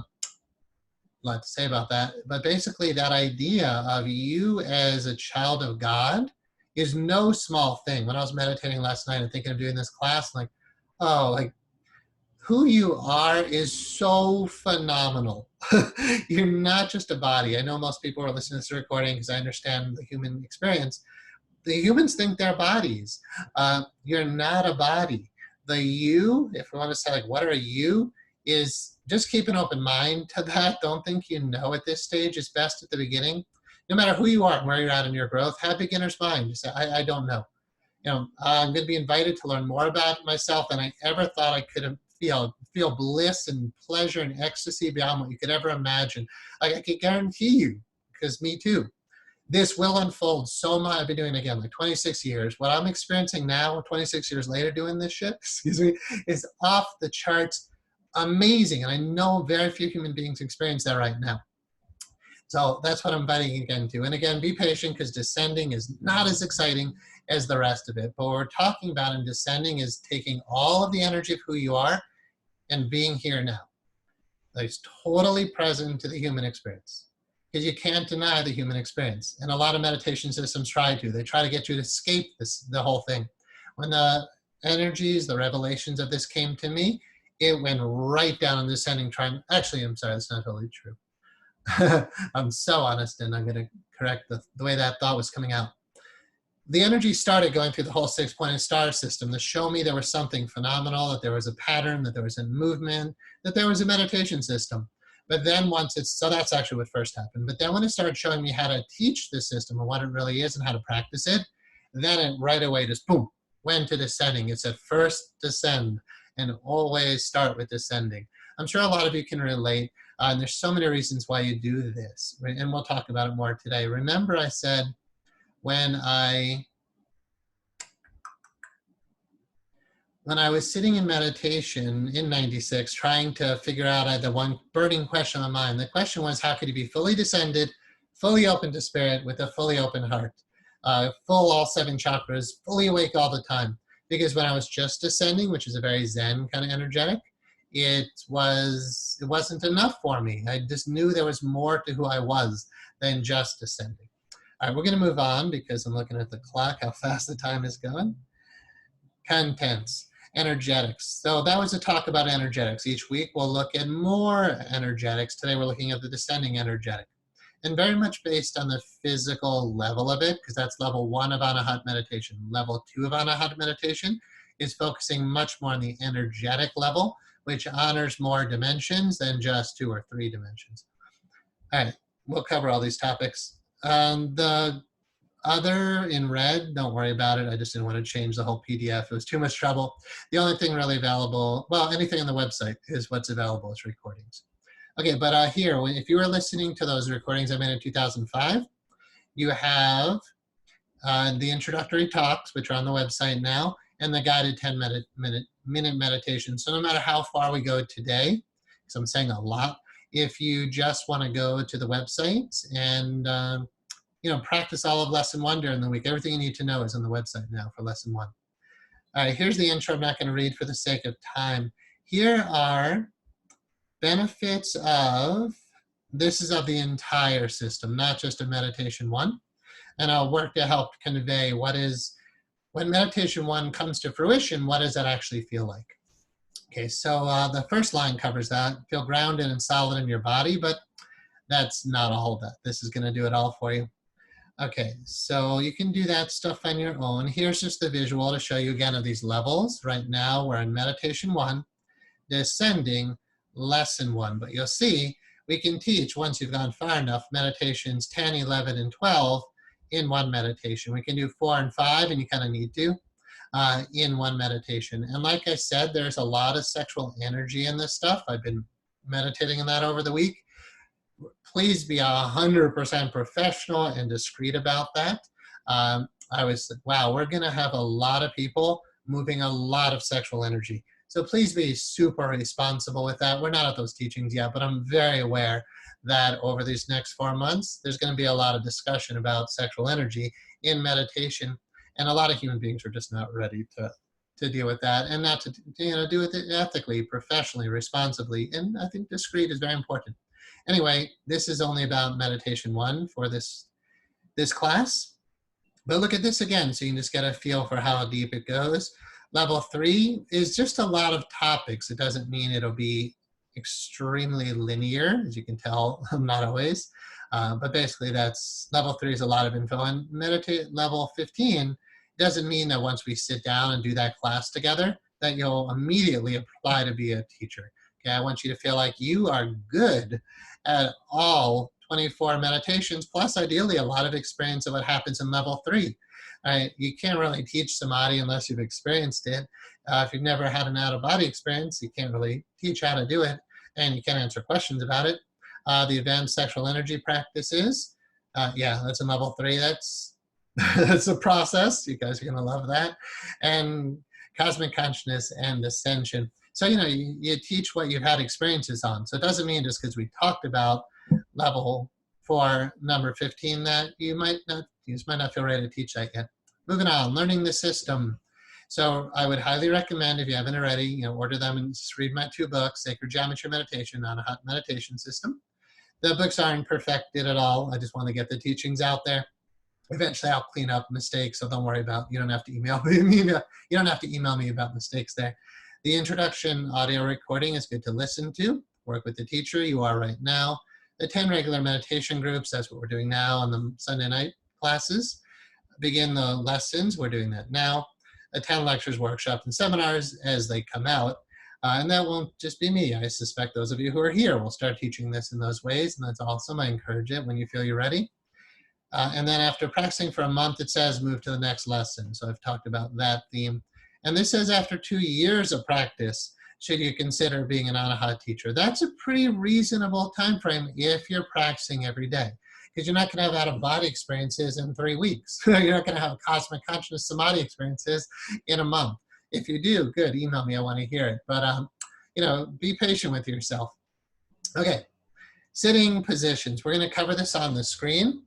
lot to say about that, but basically that idea of you as a child of God is no small thing. When I was meditating last night and thinking of doing this class, like, oh, like who you are is so phenomenal. You're not just a body. I know most people are listening to this recording because I understand the human experience. The humans think they're bodies. You're not a body. The you, if we want to say like, what are you, is just keep an open mind to that. Don't think you know at this stage. It's best at the beginning. No matter who you are and where you're at in your growth, have beginner's mind. Just say, I don't know. I'm going to be invited to learn more about myself than I ever thought I could feel feel bliss and pleasure and ecstasy beyond what you could ever imagine. I can guarantee you, because me too, this will unfold so much. I've been doing it again, like 26 years. What I'm experiencing now, 26 years later doing this shit, excuse me, is off the charts amazing. And I know very few human beings experience that right now. So that's what I'm inviting you again to. And again, be patient, because descending is not as exciting as the rest of it. But what we're talking about in descending is taking all of the energy of who you are and being here now. It's totally present to the human experience, because you can't deny the human experience. And a lot of meditation systems try to. They try to get you to escape the whole thing. When the energies, the revelations of this came to me, it went right down in descending trying. Actually, I'm sorry, that's not totally true. I'm so honest, and I'm going to correct the way that thought was coming out. The energy started going through the whole six-pointed star system to show me there was something phenomenal, that there was a pattern, that there was a movement, that there was a meditation system. But then so that's actually what first happened. But then when it started showing me how to teach the system and what it really is and how to practice it, then it right away just boom, went to descending. It said first descend, and always start with descending. I'm sure a lot of you can relate. And there's so many reasons why you do this, right? And we'll talk about it more today. Remember I said when I was sitting in meditation in 96, trying to figure out, I had the one burning question on my mind. The question was, how could you be fully descended, fully open to spirit, with a fully open heart, full all 7 chakras, fully awake all the time? Because when I was just descending, which is a very Zen kind of energetic, it wasn't enough for me. I just knew there was more to who I was than just descending. All right, we're going to move on, because I'm looking at the clock, how fast the time is going. Contents, energetics. So that was a talk about energetics. Each week we'll look at more energetics. Today we're looking at the descending energetic, and very much based on the physical level of it, because that's level 1 of Anahat meditation. Level 2 of Anahat meditation is focusing much more on the energetic level, which honors more dimensions than just 2 or 3 dimensions. All right, we'll cover all these topics. The other in red, don't worry about it. I just didn't want to change the whole PDF. It was too much trouble. The only thing really available, well, anything on the website is what's available as recordings. Okay, but here, if you were listening to those recordings I made in 2005, you have the introductory talks, which are on the website now, and the guided 10-minute meditation. So no matter how far we go today, because I'm saying a lot, if you just want to go to the website and practice all of lesson 1 during the week, everything you need to know is on the website now for lesson 1. All right, here's the intro. I'm not going to read for the sake of time. Here are benefits of, this is of the entire system, not just of meditation 1. And I'll work to help convey when meditation 1 comes to fruition, what does that actually feel like? Okay, so the first line covers that. Feel grounded and solid in your body, but that's not a whole lot. This is going to do it all for you. Okay, so you can do that stuff on your own. Here's just the visual to show you again of these levels. Right now we're in meditation 1, descending lesson 1. But you'll see we can teach, once you've gone far enough, meditations 10, 11, and 12 in one meditation. We can do 4 and 5, and you kind of need to, in one meditation. And like I said, there's a lot of sexual energy in this stuff. I've been meditating on that over the week. Please be 100% professional and discreet about that. I was, wow, we're going to have a lot of people moving a lot of sexual energy. So please be super responsible with that. We're not at those teachings yet, but I'm very aware that over these next 4 months, there's going to be a lot of discussion about sexual energy in meditation. And a lot of human beings are just not ready to deal with that, and not to do it ethically, professionally, responsibly. And I think discreet is very important. Anyway, this is only about meditation 1 for this class. But look at this again, so you can just get a feel for how deep it goes. Level 3 is just a lot of topics. It doesn't mean it'll be extremely linear, as you can tell, not always. But basically that's, level 3 is a lot of info. And level 15 doesn't mean that once we sit down and do that class together, that you'll immediately apply to be a teacher. Okay, I want you to feel like you are good at all 24 meditations, plus ideally a lot of experience of what happens in level 3. right? You can't really teach samadhi unless you've experienced it. If you've never had an out-of-body experience, you can't really teach how to do it, and you can't answer questions about it. The advanced sexual energy practices, yeah, that's in level 3. That's that's a process. You guys are gonna love that. And cosmic consciousness and ascension. So, you teach what you've had experiences on. So it doesn't mean just because we talked about level 4, number 15, that you just might not feel ready to teach that yet. Moving on, learning the system. So I would highly recommend, if you haven't already, order them and just read my 2 books, Sacred Geometry Meditation, Anahat Meditation System. The books aren't perfected at all. I just want to get the teachings out there. Eventually I'll clean up mistakes, so don't worry about, you don't have to email me. You don't have to email me about mistakes there. The introduction audio recording is good to listen to. Work with the teacher, you are right now. The 10 regular meditation groups, that's what we're doing now on the Sunday night classes. Begin the lessons, we're doing that now. Attend lectures, workshops, and seminars as they come out. And that won't just be me. I suspect those of you who are here will start teaching this in those ways, and that's awesome. I encourage it when you feel you're ready. And then after practicing for a month, it says move to the next lesson. So I've talked about that theme. And this says after 2 years of practice, should you consider being an Anahat teacher. That's a pretty reasonable time frame if you're practicing every day. Because you're not going to have out-of-body experiences in 3 weeks. You're not going to have cosmic consciousness samadhi experiences in a month. If you do, good, email me, I want to hear it. But, be patient with yourself. Okay, sitting positions. We're going to cover this on the screen.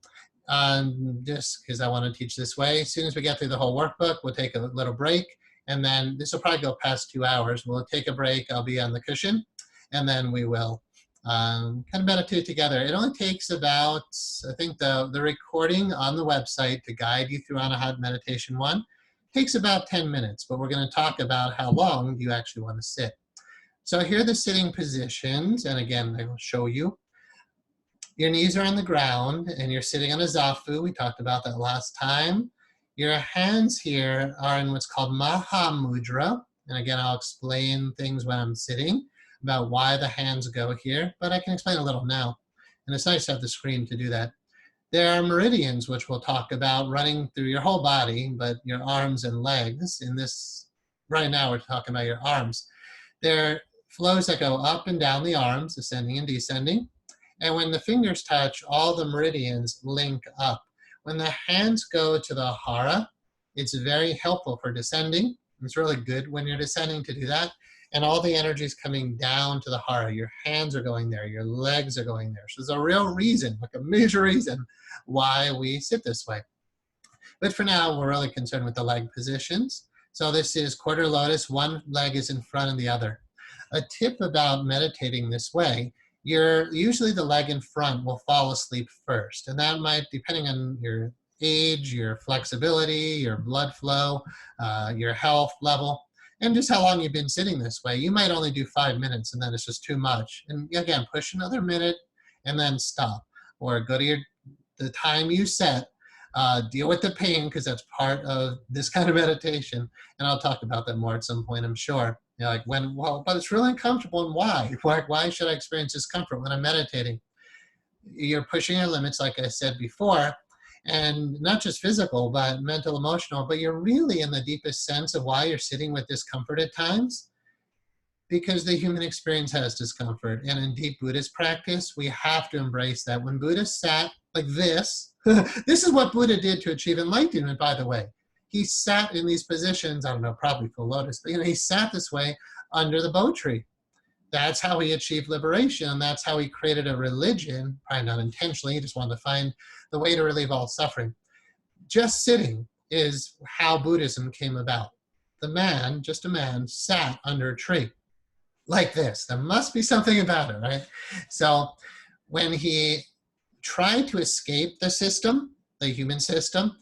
Just because I want to teach this way. As soon as we get through the whole workbook, we'll take a little break, and then this will probably go past 2 hours. We'll take a break, I'll be on the cushion, and then we will kind of meditate together. It only takes about, I think the recording on the website to guide you through Anahat Meditation 1 takes about 10 minutes, but we're going to talk about how long you actually want to sit. So here are the sitting positions, and again, I will show you. Your knees are on the ground and you're sitting on a zafu. We talked about that last time. Your hands here are in what's called Maha Mudra. And again, I'll explain things when I'm sitting about why the hands go here, but I can explain a little now. And it's nice to have the screen to do that. There are meridians, which we'll talk about, running through your whole body, but your arms and legs. In this, right now, we're talking about your arms. There are flows that go up and down the arms, ascending and descending. And when the fingers touch, all the meridians link up. When the hands go to the hara, it's very helpful for descending. It's really good when you're descending to do that. And all the energy is coming down to the hara. Your hands are going there. Your legs are going there. So there's a real reason, like a major reason, why we sit this way. But for now, we're really concerned with the leg positions. So this is quarter lotus. One leg is in front of the other. A tip about meditating this way, usually the leg in front will fall asleep first. And that might, depending on your age, your flexibility, your blood flow, your health level, and just how long you've been sitting this way. You might only do 5 minutes and then it's just too much. And again, push another minute and then stop. Or go to the time you set, deal with the pain because that's part of this kind of meditation. And I'll talk about that more at some point, I'm sure. But it's really uncomfortable, and why? Why should I experience discomfort when I'm meditating? You're pushing your limits, like I said before, and not just physical, but mental, emotional, but you're really in the deepest sense of why you're sitting with discomfort at times, because the human experience has discomfort. And in deep Buddhist practice, we have to embrace that. When Buddha sat like this, this is what Buddha did to achieve enlightenment, by the way. He sat in these positions, I don't know, probably for Lotus, but he sat this way under the Bo tree. That's how he achieved liberation. That's how he created a religion, probably not intentionally, he just wanted to find the way to relieve all suffering. Just sitting is how Buddhism came about. The man, just a man, sat under a tree like this. There must be something about it, right? So when he tried to escape the system, the human system,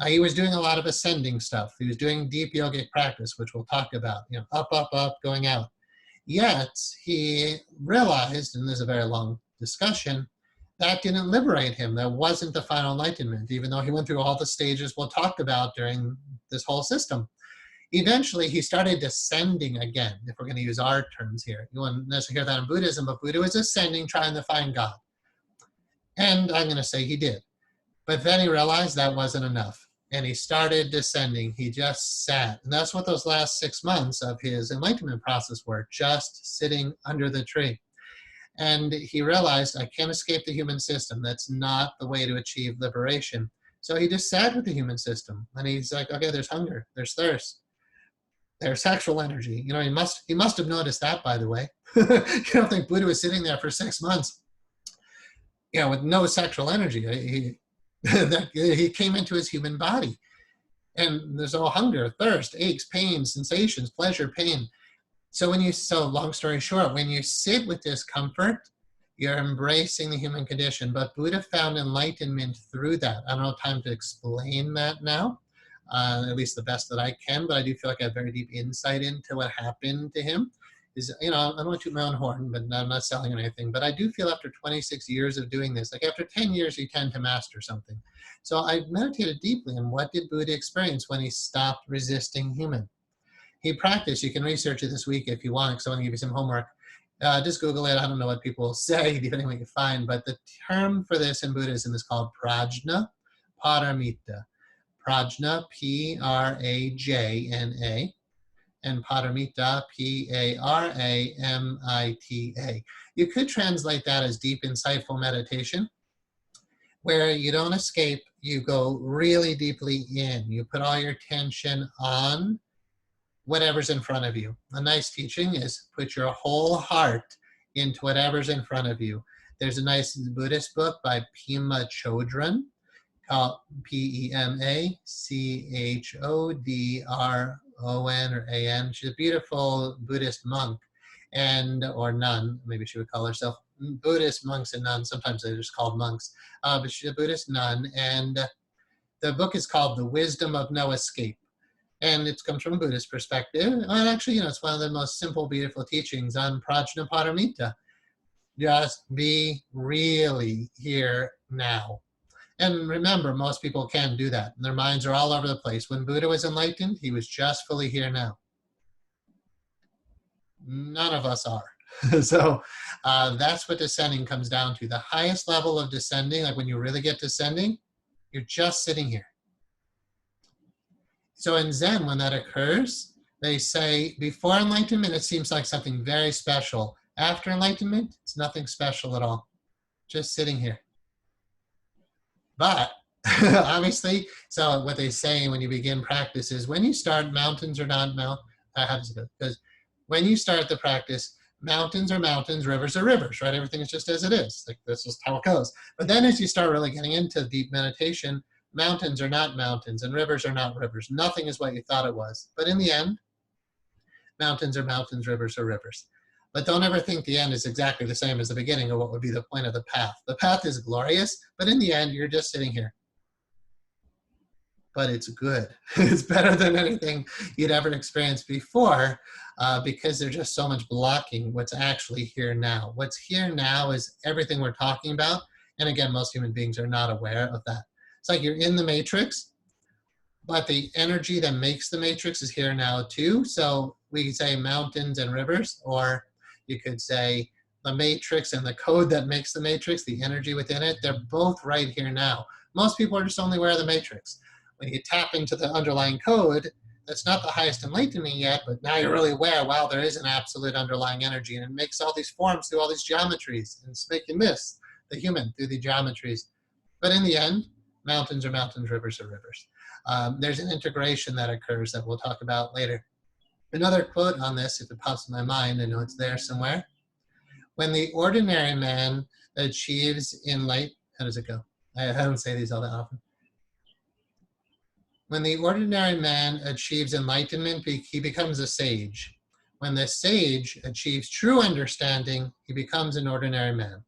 he was doing a lot of ascending stuff. He was doing deep yogic practice, which we'll talk about, up, up, up, going out. Yet he realized, and there's a very long discussion, that didn't liberate him. That wasn't the final enlightenment, even though he went through all the stages we'll talk about during this whole system. Eventually, he started descending again, if we're going to use our terms here. You won't necessarily hear that in Buddhism, but Buddha was ascending, trying to find God. And I'm going to say he did. But then he realized that wasn't enough. and he started descending. He just sat. And that's what those last 6 months of his enlightenment process were, just sitting under the tree. And he realized, I can't escape the human system. That's not the way to achieve liberation. So he just sat with the human system. And he's like, okay, there's hunger, there's thirst, there's sexual energy. You know, he must have noticed that, by the way. You don't think Buddha was sitting there for 6 months, you know, with no sexual energy. He came into his human body. And there's all hunger, thirst, aches, pains, sensations, pleasure, pain. So long story short, when you sit with discomfort, you're embracing the human condition. But Buddha found enlightenment through that. I don't have time to explain that now, at least the best that I can, but I do feel like I have very deep insight into what happened to him. You know, I don't want to toot my own horn, but I'm not selling anything. But I do feel after 26 years of doing this, like after 10 years, you tend to master something. So I meditated deeply on what did Buddha experience when he stopped resisting human. He practiced. You can research it this week if you want, because I want to give you some homework. Just Google it. I don't know what people say, depending on what you find. But the term for this in Buddhism is called prajna paramita. Prajna, Prajna, and paramita, Paramita. You could translate that as deep, insightful meditation, where you don't escape, you go really deeply in. You put all your attention on whatever's in front of you. A nice teaching is put your whole heart into whatever's in front of you. There's a nice Buddhist book by Pema Chodron called Pemachhodron or A-N. She's a beautiful Buddhist monk or nun, maybe she would call herself. Buddhist monks and nuns, sometimes they're just called monks, but she's a Buddhist nun, and the book is called The Wisdom of No Escape. And it comes from a Buddhist perspective. And actually, you know, it's one of the most simple, beautiful teachings on prajna paramita. Just be really here now. And remember, most people can do that. Their minds are all over the place. When Buddha was enlightened, he was just fully here now. None of us are. So that's what descending comes down to. The highest level of descending, like when you really get descending, you're just sitting here. So in Zen, when that occurs, they say before enlightenment, it seems like something very special. After enlightenment, it's nothing special at all. Just sitting here. But obviously, so what they say when you begin practice is when you start, mountains are not how does it go? Because when you start the practice, mountains are mountains, rivers are rivers, right? Everything is just as it is. Like this is how it goes. But then as you start really getting into deep meditation, mountains are not mountains and rivers are not rivers. Nothing is what you thought it was. But in the end, mountains are mountains, rivers are rivers. But don't ever think the end is exactly the same as the beginning or what would be the point of the path. The path is glorious, but in the end, you're just sitting here. But it's good. It's better than anything you'd ever experienced before because there's just so much blocking what's actually here now. What's here now is everything we're talking about. And again, most human beings are not aware of that. It's like you're in the matrix, but the energy that makes the matrix is here now too. So we could say mountains and rivers, or you could say the matrix and the code that makes the matrix, the energy within it, they're both right here now. Most people are just only aware of the matrix. When you tap into the underlying code, that's not the highest enlightenment yet, but now you're really aware, wow, there is an absolute underlying energy, and it makes all these forms through all these geometries, and it's making this, the human, through the geometries. But in the end, mountains are mountains, rivers are rivers. There's an integration that occurs that we'll talk about later. Another quote on this, if it pops in my mind, I know it's there somewhere. When the ordinary man achieves enlightenment, how does it go? I don't say these all that often. When the ordinary man achieves enlightenment, he becomes a sage. When the sage achieves true understanding, he becomes an ordinary man.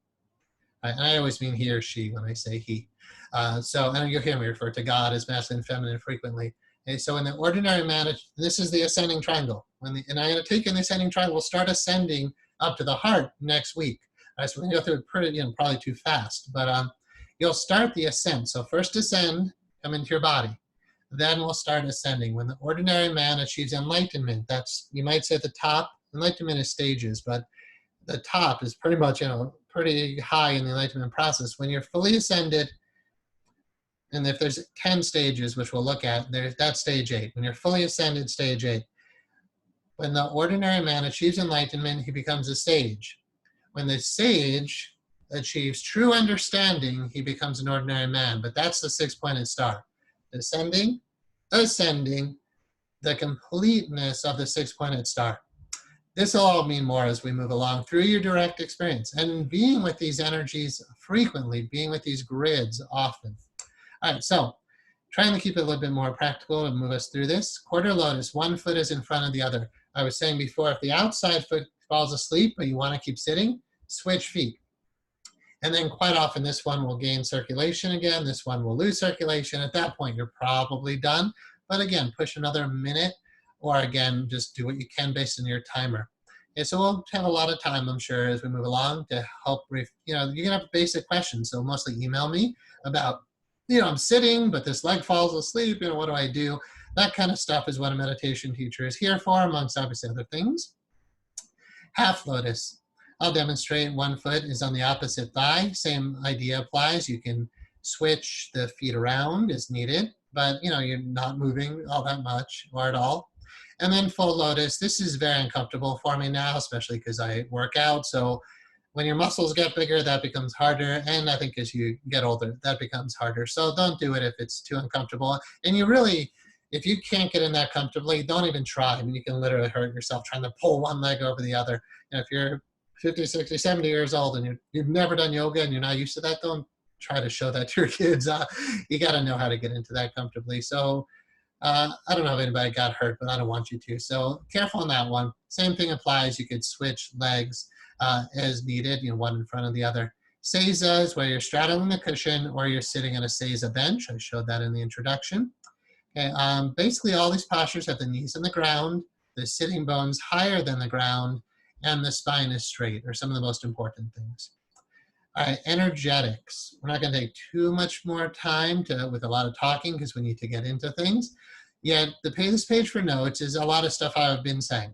And I always mean he or she when I say he. And you'll hear me refer to God as masculine and feminine frequently. Okay, so in the ordinary man, this is the ascending triangle. And I'm going to take in the ascending triangle, we'll start ascending up to the heart next week. So we're going to go through it pretty, probably too fast, but you'll start the ascent. So first ascend, come into your body. Then we'll start ascending. When the ordinary man achieves enlightenment, that's, you might say at the top, enlightenment is stages, but the top is pretty much, pretty high in the enlightenment process. When you're fully ascended, And if there's 10 stages, which we'll look at, that's stage 8. When you're fully ascended, stage 8. When the ordinary man achieves enlightenment, he becomes a sage. When the sage achieves true understanding, he becomes an ordinary man. But that's the 6-pointed star. Descending, ascending, the completeness of the 6-pointed star. This will all mean more as we move along through your direct experience and being with these energies frequently, being with these grids often. All right, so trying to keep it a little bit more practical and move us through this. Quarter lotus, one foot is in front of the other. I was saying before, if the outside foot falls asleep but you want to keep sitting, switch feet. And then quite often this one will gain circulation again, this one will lose circulation. At that point, you're probably done. But again, push another minute, or again, just do what you can based on your timer. Okay, so we'll have a lot of time, I'm sure, as we move along to help, you know, you can have basic questions. So mostly email me about, you know, I'm sitting, but this leg falls asleep, you know, what do I do? That kind of stuff is what a meditation teacher is here for, amongst obviously other things. Half lotus. I'll demonstrate. One foot is on the opposite thigh. Same idea applies. You can switch the feet around as needed, but you know, you're not moving all that much or at all. And then full lotus. This is very uncomfortable for me now, especially because I work out. So when your muscles get bigger, that becomes harder. And I think as you get older, that becomes harder. So don't do it if it's too uncomfortable. And you really, if you can't get in that comfortably, don't even try. I mean, you can literally hurt yourself trying to pull one leg over the other. And if you're 50, 60, 70 years old and you've never done yoga and you're not used to that, don't try to show that to your kids. You got to know how to get into that comfortably. So I don't know if anybody got hurt, but I don't want you to. So careful on that one. Same thing applies. You could switch legs as needed, you know, one in front of the other. Seiza is where you're straddling the cushion or you're sitting on a Seiza bench. I showed that in the introduction. Okay, basically all these postures have the knees on the ground, the sitting bones higher than the ground, and the spine is straight, are some of the most important things. All right, energetics. We're not going to take too much more time with a lot of talking because we need to get into things. Yet, this page for notes is a lot of stuff I've been saying.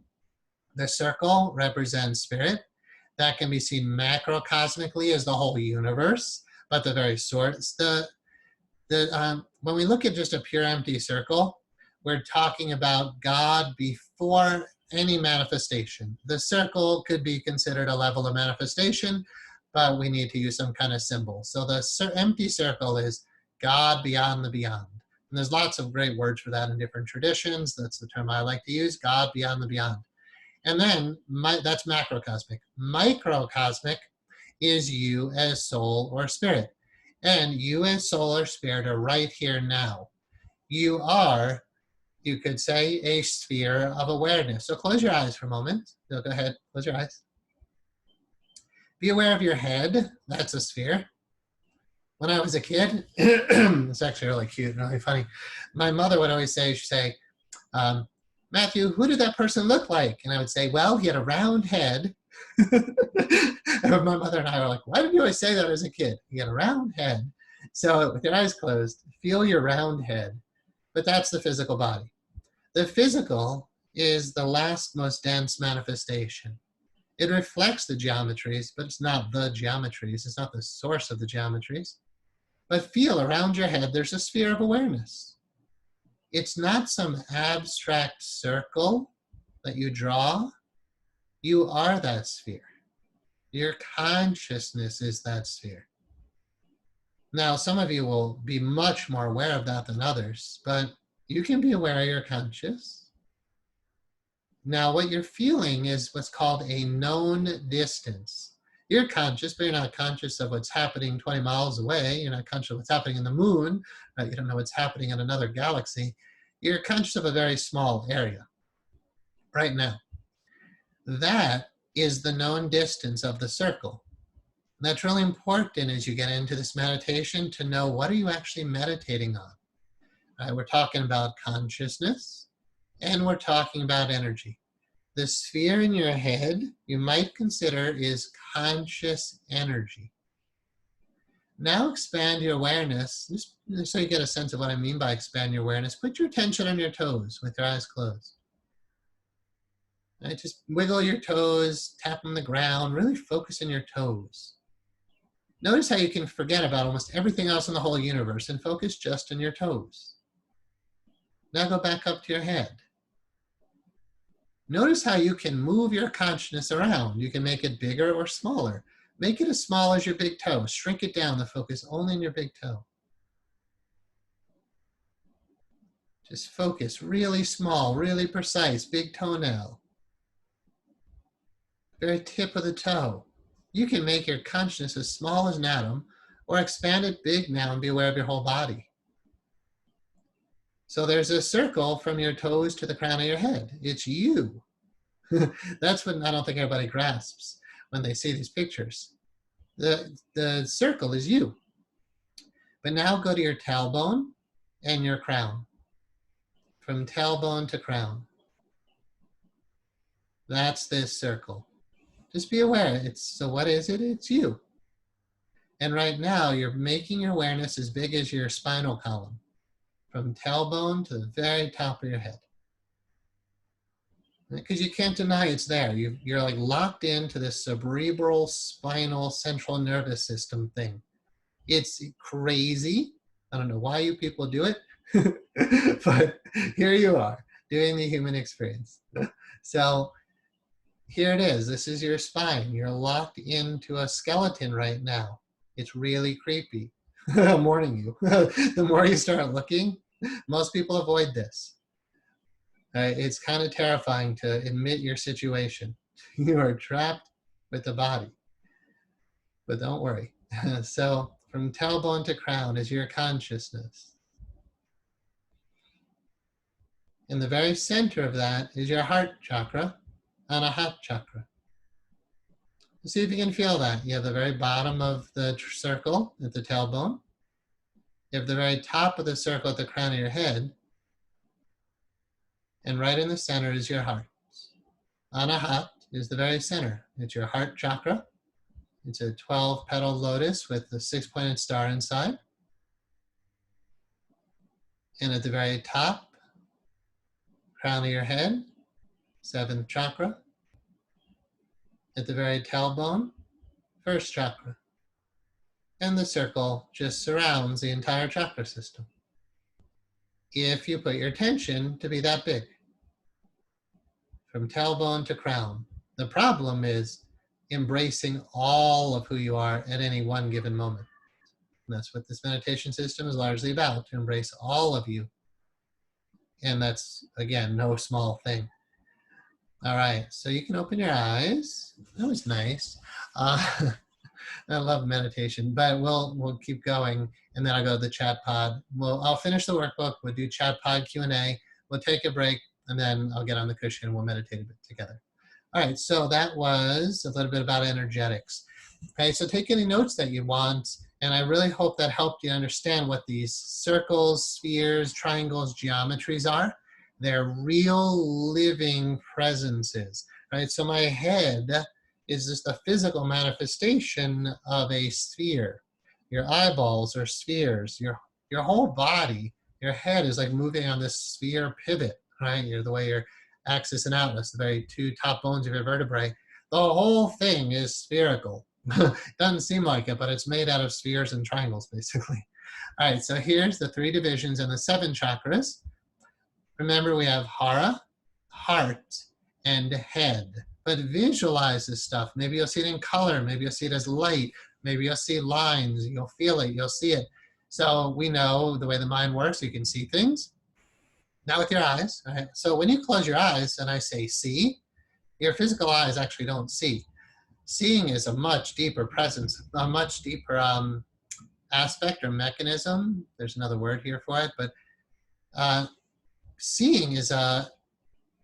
The circle represents spirit. That can be seen macrocosmically as the whole universe, but the very source. When we look at just a pure empty circle, we're talking about God before any manifestation. The circle could be considered a level of manifestation, but we need to use some kind of symbol. So the empty circle is God beyond the beyond. And there's lots of great words for that in different traditions. That's the term I like to use, God beyond the beyond. And then that's macrocosmic. Microcosmic is you as soul or spirit. And you as soul or spirit are right here now. You are, you could say, a sphere of awareness. So close your eyes for a moment. So go ahead, close your eyes. Be aware of your head. That's a sphere. When I was a kid, it's actually really cute and really funny. My mother would always say, she'd say, Matthew, who did that person look like? And I would say, well, he had a round head. And my mother and I were like, why did you always say that as a kid? He had a round head. So with your eyes closed, feel your round head. But that's the physical body. The physical is the last most dense manifestation. It reflects the geometries, but it's not the geometries. It's not the source of the geometries. But feel around your head, there's a sphere of awareness. It's not some abstract circle that you draw. You are that sphere. Your consciousness is that sphere. Now, some of you will be much more aware of that than others, but you can be aware you're conscious. Now, what you're feeling is what's called a known distance. You're conscious, but you're not conscious of what's happening 20 miles away. You're not conscious of what's happening in the moon. Right? You don't know what's happening in another galaxy. You're conscious of a very small area right now. That is the known distance of the circle. And that's really important as you get into this meditation to know what are you actually meditating on. We're talking about consciousness and we're talking about energy. The sphere in your head you might consider is conscious energy. Now expand your awareness, just so you get a sense of what I mean by expand your awareness. Put your attention on your toes with your eyes closed. Right, just wiggle your toes, tap on the ground, really focus on your toes. Notice how you can forget about almost everything else in the whole universe and focus just on your toes. Now go back up to your head. Notice how you can move your consciousness around. You can make it bigger or smaller. Make it as small as your big toe. Shrink it down to focus only on your big toe. Just focus really small, really precise, big toenail. Very tip of the toe. You can make your consciousness as small as an atom or expand it big now and be aware of your whole body. So there's a circle from your toes to the crown of your head. It's you. That's what I don't think everybody grasps when they see these pictures. The circle is you. But now go to your tailbone and your crown. From tailbone to crown. That's this circle. Just be aware. So what is it? It's you. And right now, you're making your awareness as big as your spinal column. From tailbone to the very top of your head. Because you can't deny it's there. You're like locked into this cerebral, spinal, central nervous system thing. It's crazy. I don't know why you people do it. But here you are, doing the human experience. So here it is. This is your spine. You're locked into a skeleton right now. It's really creepy. I'm warning you. The more you start looking, most people avoid this. It's kind of terrifying to admit your situation. You are trapped with the body. But don't worry. So from tailbone to crown is your consciousness. In the very center of that is your heart chakra, Anahat chakra. See if you can feel that. You have the very bottom of the circle at the tailbone. You have the very top of the circle at the crown of your head. And right in the center is your heart. Anahat is the very center. It's your heart chakra. It's a 12-petal lotus with the 6-pointed star inside. And at the very top, crown of your head, 7th chakra. At the very tailbone, 1st chakra. And the circle just surrounds the entire chakra system. If you put your attention to be that big. From tailbone to crown. The problem is embracing all of who you are at any one given moment. And that's what this meditation system is largely about, to embrace all of you. And that's, again, no small thing. All right, so you can open your eyes. That was nice. I love meditation, but we'll keep going, and then I'll go to the chat pod. I'll finish the workbook. We'll do chat pod Q&A. We'll take a break, and then I'll get on the cushion and we'll meditate a bit together. All right, so that was a little bit about energetics. Okay, so take any notes that you want, and I really hope that helped you understand what these circles, spheres, triangles, geometries are. They're real living presences, right? So my head is just a physical manifestation of a sphere. Your eyeballs are spheres. Your whole body, your head is like moving on this sphere pivot, right? The way your axis and atlas, the very two top bones of your vertebrae, the whole thing is spherical. Doesn't seem like it, but it's made out of spheres and triangles, basically. All right, so here's the 3 divisions and the 7 chakras. Remember, we have hara, heart, and head. But visualize this stuff. Maybe you'll see it in color. Maybe you'll see it as light. Maybe you'll see lines. You'll feel it. You'll see it. So we know the way the mind works. You can see things. Not with your eyes. Right? So when you close your eyes and I say see, your physical eyes actually don't see. Seeing is a much deeper presence, a much deeper aspect or mechanism. There's another word here for it, but seeing is a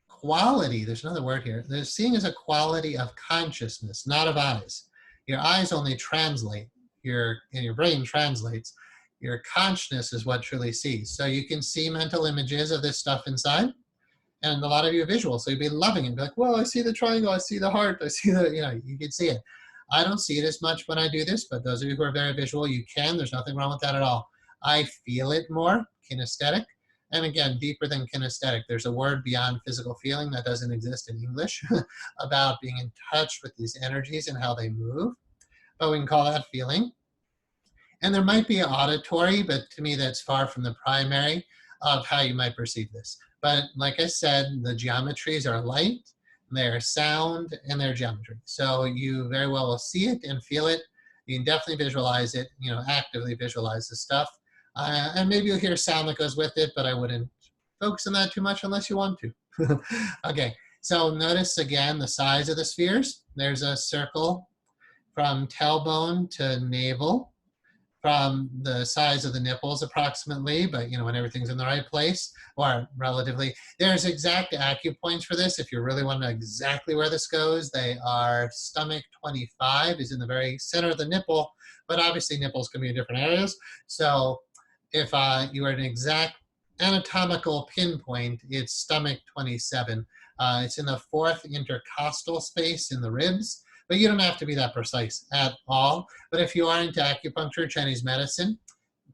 quality. There's another word here. Seeing is a quality of consciousness, not of eyes. Your eyes only translate. And your brain translates. Your consciousness is what truly sees. So you can see mental images of this stuff inside, and a lot of you are visual, so you'd be loving it. Be like, well, I see the triangle, I see the heart, I see the, you can see it. I don't see it as much when I do this, but those of you who are very visual, you can. There's nothing wrong with that at all. I feel it more, kinesthetic. And again, deeper than kinesthetic, there's a word beyond physical feeling that doesn't exist in English about being in touch with these energies and how they move. But we can call that feeling. And there might be auditory, but to me that's far from the primary of how you might perceive this. But like I said, the geometries are light, they're sound, and they're geometry. So you very well will see it and feel it. You can definitely visualize it, actively visualize the stuff. And maybe you'll hear sound that goes with it, but I wouldn't focus on that too much unless you want to. Okay, so notice again the size of the spheres. There's a circle from tailbone to navel, from the size of the nipples approximately, but when everything's in the right place, or relatively. There's exact acupoints for this if you really want to know exactly where this goes. They are stomach 25 is in the very center of the nipple, but obviously nipples can be in different areas. So if you were an exact anatomical pinpoint, it's stomach 27. It's in the 4th intercostal space in the ribs. But you don't have to be that precise at all. But if you are into acupuncture, Chinese medicine,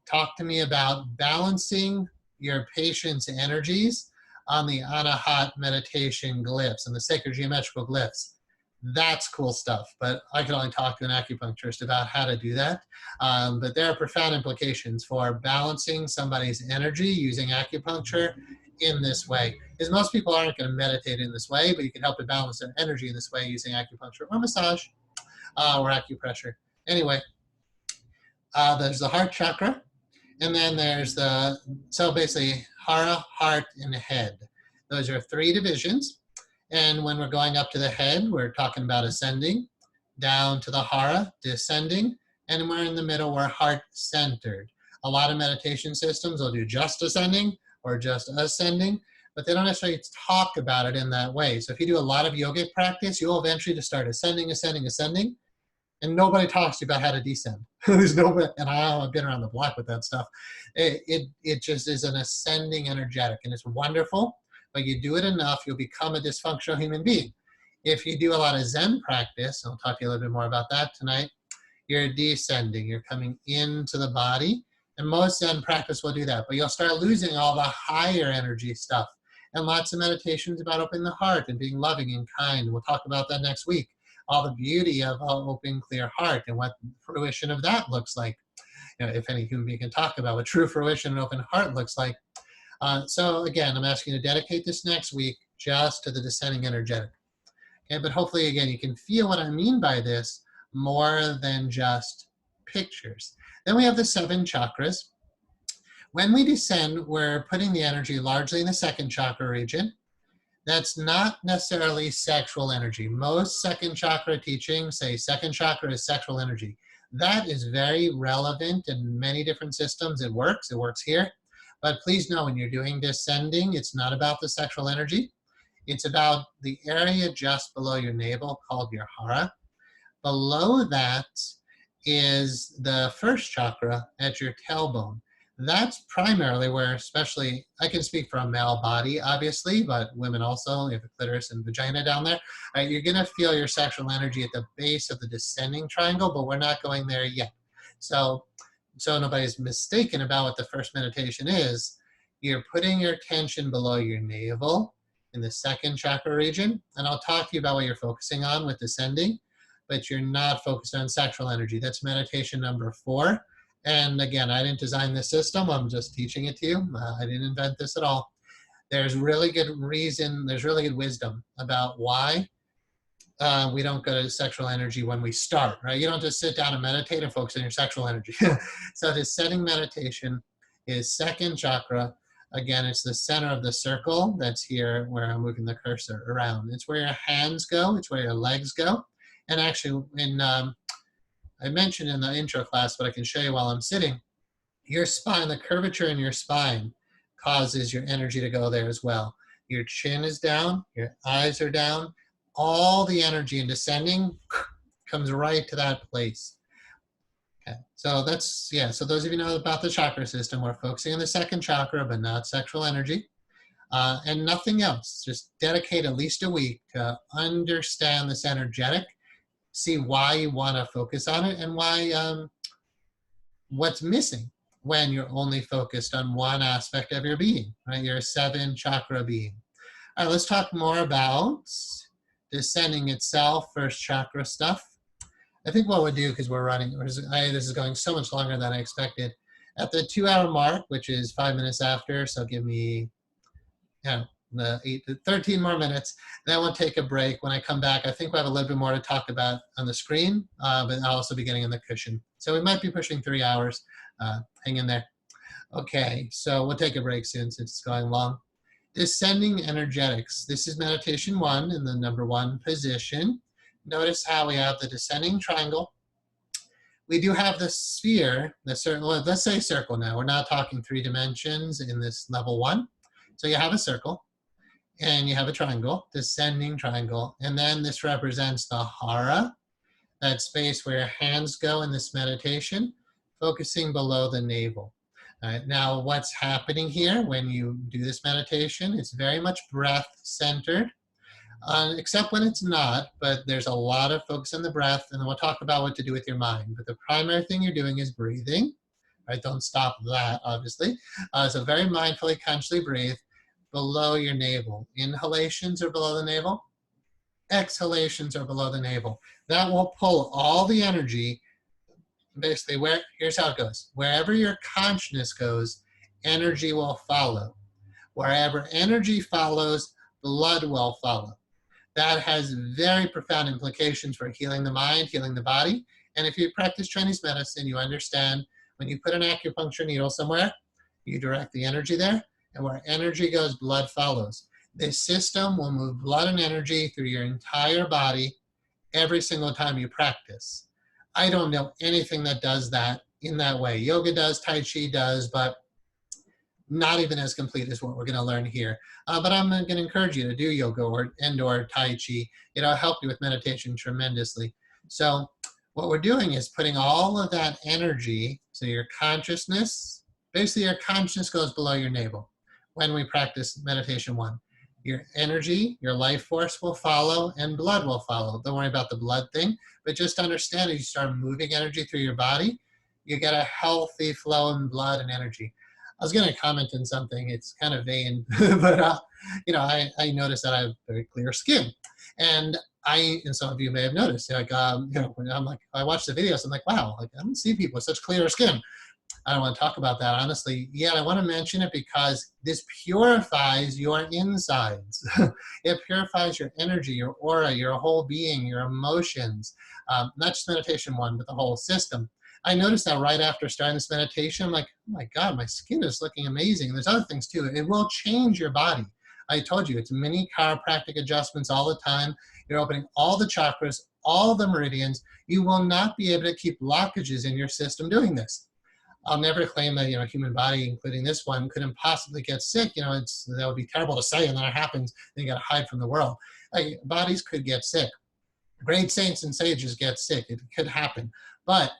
talk to me about balancing your patient's energies on the Anahat meditation glyphs and the sacred geometrical glyphs. That's cool stuff. But I could only talk to an acupuncturist about how to do that. But there are profound implications for balancing somebody's energy using acupuncture in this way, because most people aren't going to meditate in this way, but you can help to balance their energy in this way using acupuncture or massage or acupressure. Anyway, there's the heart chakra, and then there's so basically hara, heart, and head. Those are 3 divisions, and when we're going up to the head, we're talking about ascending, down to the hara, descending, and we're in the middle, we're heart-centered. A lot of meditation systems will do just ascending, or just ascending, but they don't necessarily talk about it in that way. So if you do a lot of yogic practice, you'll eventually just start ascending, ascending, ascending, and nobody talks to you about how to descend. There's nobody, and I've been around the block with that stuff. It just is an ascending energetic, and it's wonderful, but you do it enough, you'll become a dysfunctional human being. If you do a lot of Zen practice, I'll talk to you a little bit more about that tonight, you're descending, you're coming into the body. And most Zen practice will do that, but you'll start losing all the higher energy stuff. And lots of meditations about opening the heart and being loving and kind. We'll talk about that next week. All the beauty of an open, clear heart and what fruition of that looks like. If any human being can talk about what true fruition and open heart looks like. So again, I'm asking you to dedicate this next week just to the descending energetic. Okay, but hopefully, again, you can feel what I mean by this more than just pictures. Then we have the 7 chakras. When we descend, we're putting the energy largely in the 2nd chakra region. That's not necessarily sexual energy. Most 2nd chakra teachings say 2nd chakra is sexual energy. That is very relevant in many different systems. It works here. But please know when you're doing descending, it's not about the sexual energy. It's about the area just below your navel called your hara. Below that is the 1st chakra at your tailbone. That's primarily where, especially, I can speak for a male body, obviously, but women also, you have a clitoris and vagina down there. You're going to feel your sexual energy at the base of the descending triangle, but we're not going there yet. So nobody's mistaken about what the first meditation is. You're putting your attention below your navel in the 2nd chakra region, and I'll talk to you about what you're focusing on with descending, but you're not focused on sexual energy. That's meditation number 4. And again, I didn't design this system. I'm just teaching it to you. I didn't invent this at all. There's really good reason, there's really good wisdom about why we don't go to sexual energy when we start, right? You don't just sit down and meditate and focus on your sexual energy. So descending meditation is 2nd chakra. Again, it's the center of the circle that's here where I'm moving the cursor around. It's where your hands go. It's where your legs go. And actually, I mentioned in the intro class, but I can show you while I'm sitting, your spine, the curvature in your spine causes your energy to go there as well. Your chin is down, your eyes are down, all the energy in descending comes right to that place. Okay, so so those of you know about the chakra system, we're focusing on the 2nd chakra, but not sexual energy. And nothing else. Just dedicate at least a week to understand this energetic, see why you want to focus on it, and why what's missing when you're only focused on one aspect of your being, right? You're a 7 chakra being. All right, let's talk more about descending itself, 1st chakra stuff. I think what we'll do, because we're running, this is going so much longer than I expected. At the 2-hour mark, which is 5 minutes after, so give me, the 13 more minutes. Then we'll take a break. When I come back, I think we'll have a little bit more to talk about on the screen, but I'll also be getting in the cushion. So we might be pushing 3 hours. Hang in there. Okay, so we'll take a break soon since it's going long. Descending energetics. This is meditation 1 in the number 1 position. Notice how we have the descending triangle. We do have the sphere, the circle. Let's say circle now. We're not talking 3 dimensions in this level 1. So you have a circle, and you have a triangle, descending triangle, and then this represents the hara, that space where your hands go in this meditation, focusing below the navel. Now, what's happening here when you do this meditation? It's very much breath-centered, except when it's not, but there's a lot of focus on the breath, and then we'll talk about what to do with your mind. But the primary thing you're doing is breathing. Right? Don't stop that, obviously. So very mindfully, consciously breathe below your navel. Inhalations are below the navel. Exhalations are below the navel. That will pull all the energy. Basically, here's how it goes. Wherever your consciousness goes, energy will follow. Wherever energy follows, blood will follow. That has very profound implications for healing the mind, healing the body. And if you practice Chinese medicine, you understand when you put an acupuncture needle somewhere, you direct the energy there, and where energy goes, blood follows. This system will move blood and energy through your entire body every single time you practice. I don't know anything that does that in that way. Yoga does, Tai Chi does, but not even as complete as what we're going to learn here. But I'm going to encourage you to do yoga or Tai Chi. It'll help you with meditation tremendously. So what we're doing is putting all of that energy, so your consciousness, basically your consciousness goes below your navel when we practice meditation 1. Your energy, your life force will follow, and blood will follow. Don't worry about the blood thing, but just understand as you start moving energy through your body, you get a healthy flow in blood and energy. I was going to comment on something. It's kind of vain, but I noticed that I have very clear skin, and some of you may have noticed, when I watch the videos, I'm like, wow, I don't see people with such clear skin. I don't want to talk about that, honestly. Yet I want to mention it because this purifies your insides. It purifies your energy, your aura, your whole being, your emotions, not just meditation 1, but the whole system. I noticed that right after starting this meditation, I'm like, oh my God, my skin is looking amazing. And there's other things too. It will change your body. I told you, it's mini chiropractic adjustments all the time. You're opening all the chakras, all the meridians. You will not be able to keep blockages in your system doing this. I'll never claim that, human body, including this one, couldn't possibly get sick. That would be terrible to say, and then it happens, then you got to hide from the world. Bodies could get sick. Great saints and sages get sick. It could happen. But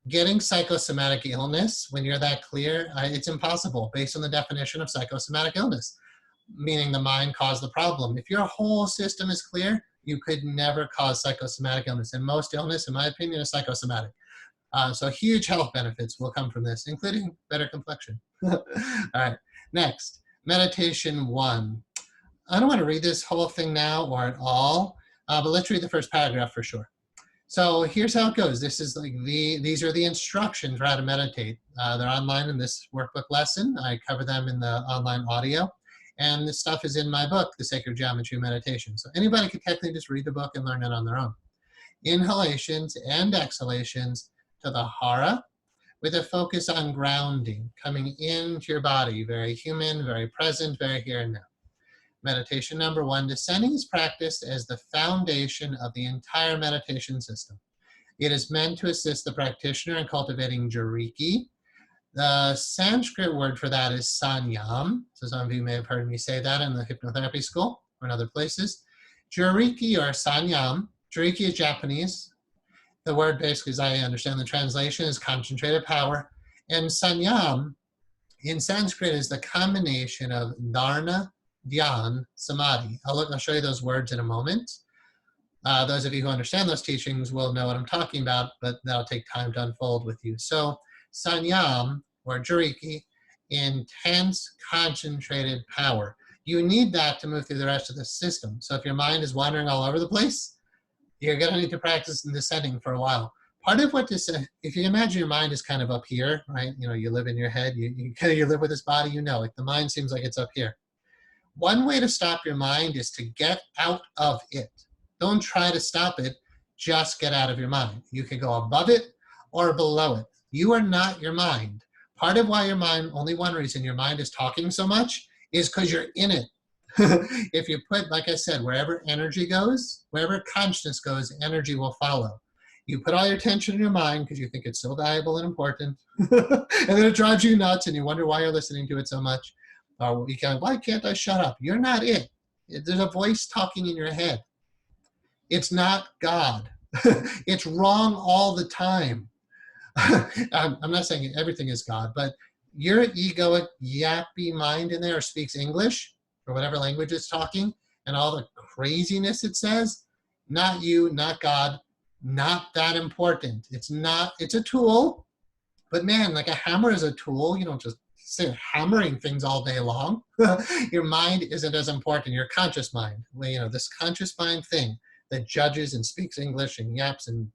getting psychosomatic illness, when you're that clear, it's impossible based on the definition of psychosomatic illness, meaning the mind caused the problem. If your whole system is clear, you could never cause psychosomatic illness. And most illness, in my opinion, is psychosomatic. So huge health benefits will come from this, including better complexion. All right, next, meditation 1. I don't want to read this whole thing now or at all, but let's read the first paragraph for sure. So here's how it goes. This is these are the instructions for how to meditate. They're online in this workbook lesson. I cover them in the online audio. And this stuff is in my book, The Sacred Geometry of Meditation. So anybody can technically just read the book and learn it on their own. Inhalations and exhalations to the hara, with a focus on grounding, coming into your body, very human, very present, very here and now. Meditation number 1, descending is practiced as the foundation of the entire meditation system. It is meant to assist the practitioner in cultivating Jiriki. The Sanskrit word for that is sanyam. So some of you may have heard me say that in the hypnotherapy school or in other places. Jiriki or sanyam, Jiriki is Japanese. The word basically, as I understand the translation, is concentrated power. And sanyam in Sanskrit is the combination of dharana, dhyan, samadhi. I'll show you those words in a moment. Those of you who understand those teachings will know what I'm talking about, but that'll take time to unfold with you. So sanyam, or jiriki, intense concentrated power. You need that to move through the rest of the system. So if your mind is wandering all over the place, you're going to need to practice in descending for a while. part of what this, if you imagine your mind is kind of up here, right? You know, you live in your head, you live with this body, you know, like the mind seems like it's up here. One way to stop your mind is to get out of it. Don't try to stop it, just get out of your mind. You can go above it or below it. You are not your mind. Part of why your mind, only one reason your mind is talking so much is because you're in it. If you put, like I said, wherever energy goes, wherever consciousness goes, energy will follow. You put all your attention in your mind because you think it's so valuable and important, and then it drives you nuts and you wonder why you're listening to it so much. Or you can, why can't I shut up? You're not it. There's a voice talking in your head. It's not God. It's wrong all the time. I'm not saying everything is God, but your egoic, yappy mind in there speaks English, or whatever language it's talking, and all the craziness it says, not you, not God, not that important. It's not, it's a tool, but man, like a hammer is a tool. You don't just sit hammering things all day long. Your mind isn't as important. Your conscious mind, you know, this conscious mind thing that judges and speaks English and yaps and,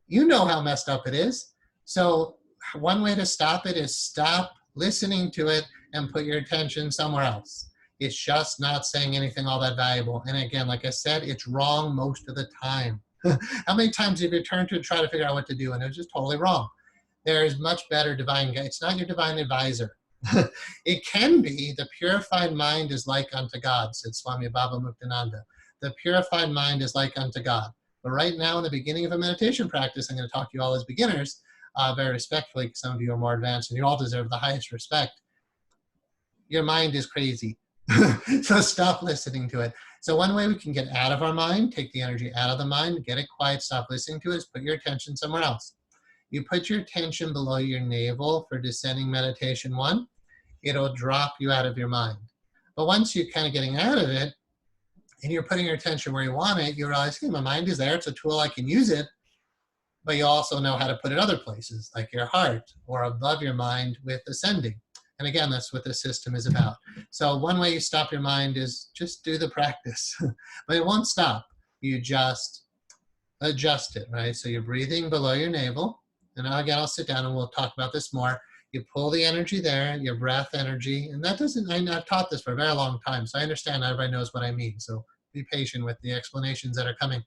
you know how messed up it is. So one way to stop it is stop listening to it and put your attention somewhere else. It's just not saying anything all that valuable. And again, like I said, it's wrong most of the time. How many times have you turned to and try to figure out what to do and it's just totally wrong? There's much better divine guide. It's not your divine advisor. It can be. The purified mind is like unto God, said Swami Baba Muktananda. The purified mind is like unto God. But right now, in the beginning of a meditation practice, I'm going to talk to you all as beginners, very respectfully, because some of you are more advanced and you all deserve the highest respect. Your mind is crazy. So stop listening to it. So one way we can get out of our mind, take the energy out of the mind, get it quiet, stop listening to it, is put your attention somewhere else. You put your attention below your navel for descending meditation 1, it'll drop you out of your mind. But once you're kind of getting out of it, and you're putting your attention where you want it, you realize, hey, my mind is there, it's a tool, I can use it, but you also know how to put it other places, like your heart, or above your mind with ascending. And again, that's what this system is about. So one way you stop your mind is just do the practice. But it won't stop. You just adjust it, right? So you're breathing below your navel. And again, I'll sit down and we'll talk about this more. You pull the energy there, your breath energy. And that doesn't, I've taught this for a very long time, so I understand not everybody knows what I mean. So be patient with the explanations that are coming.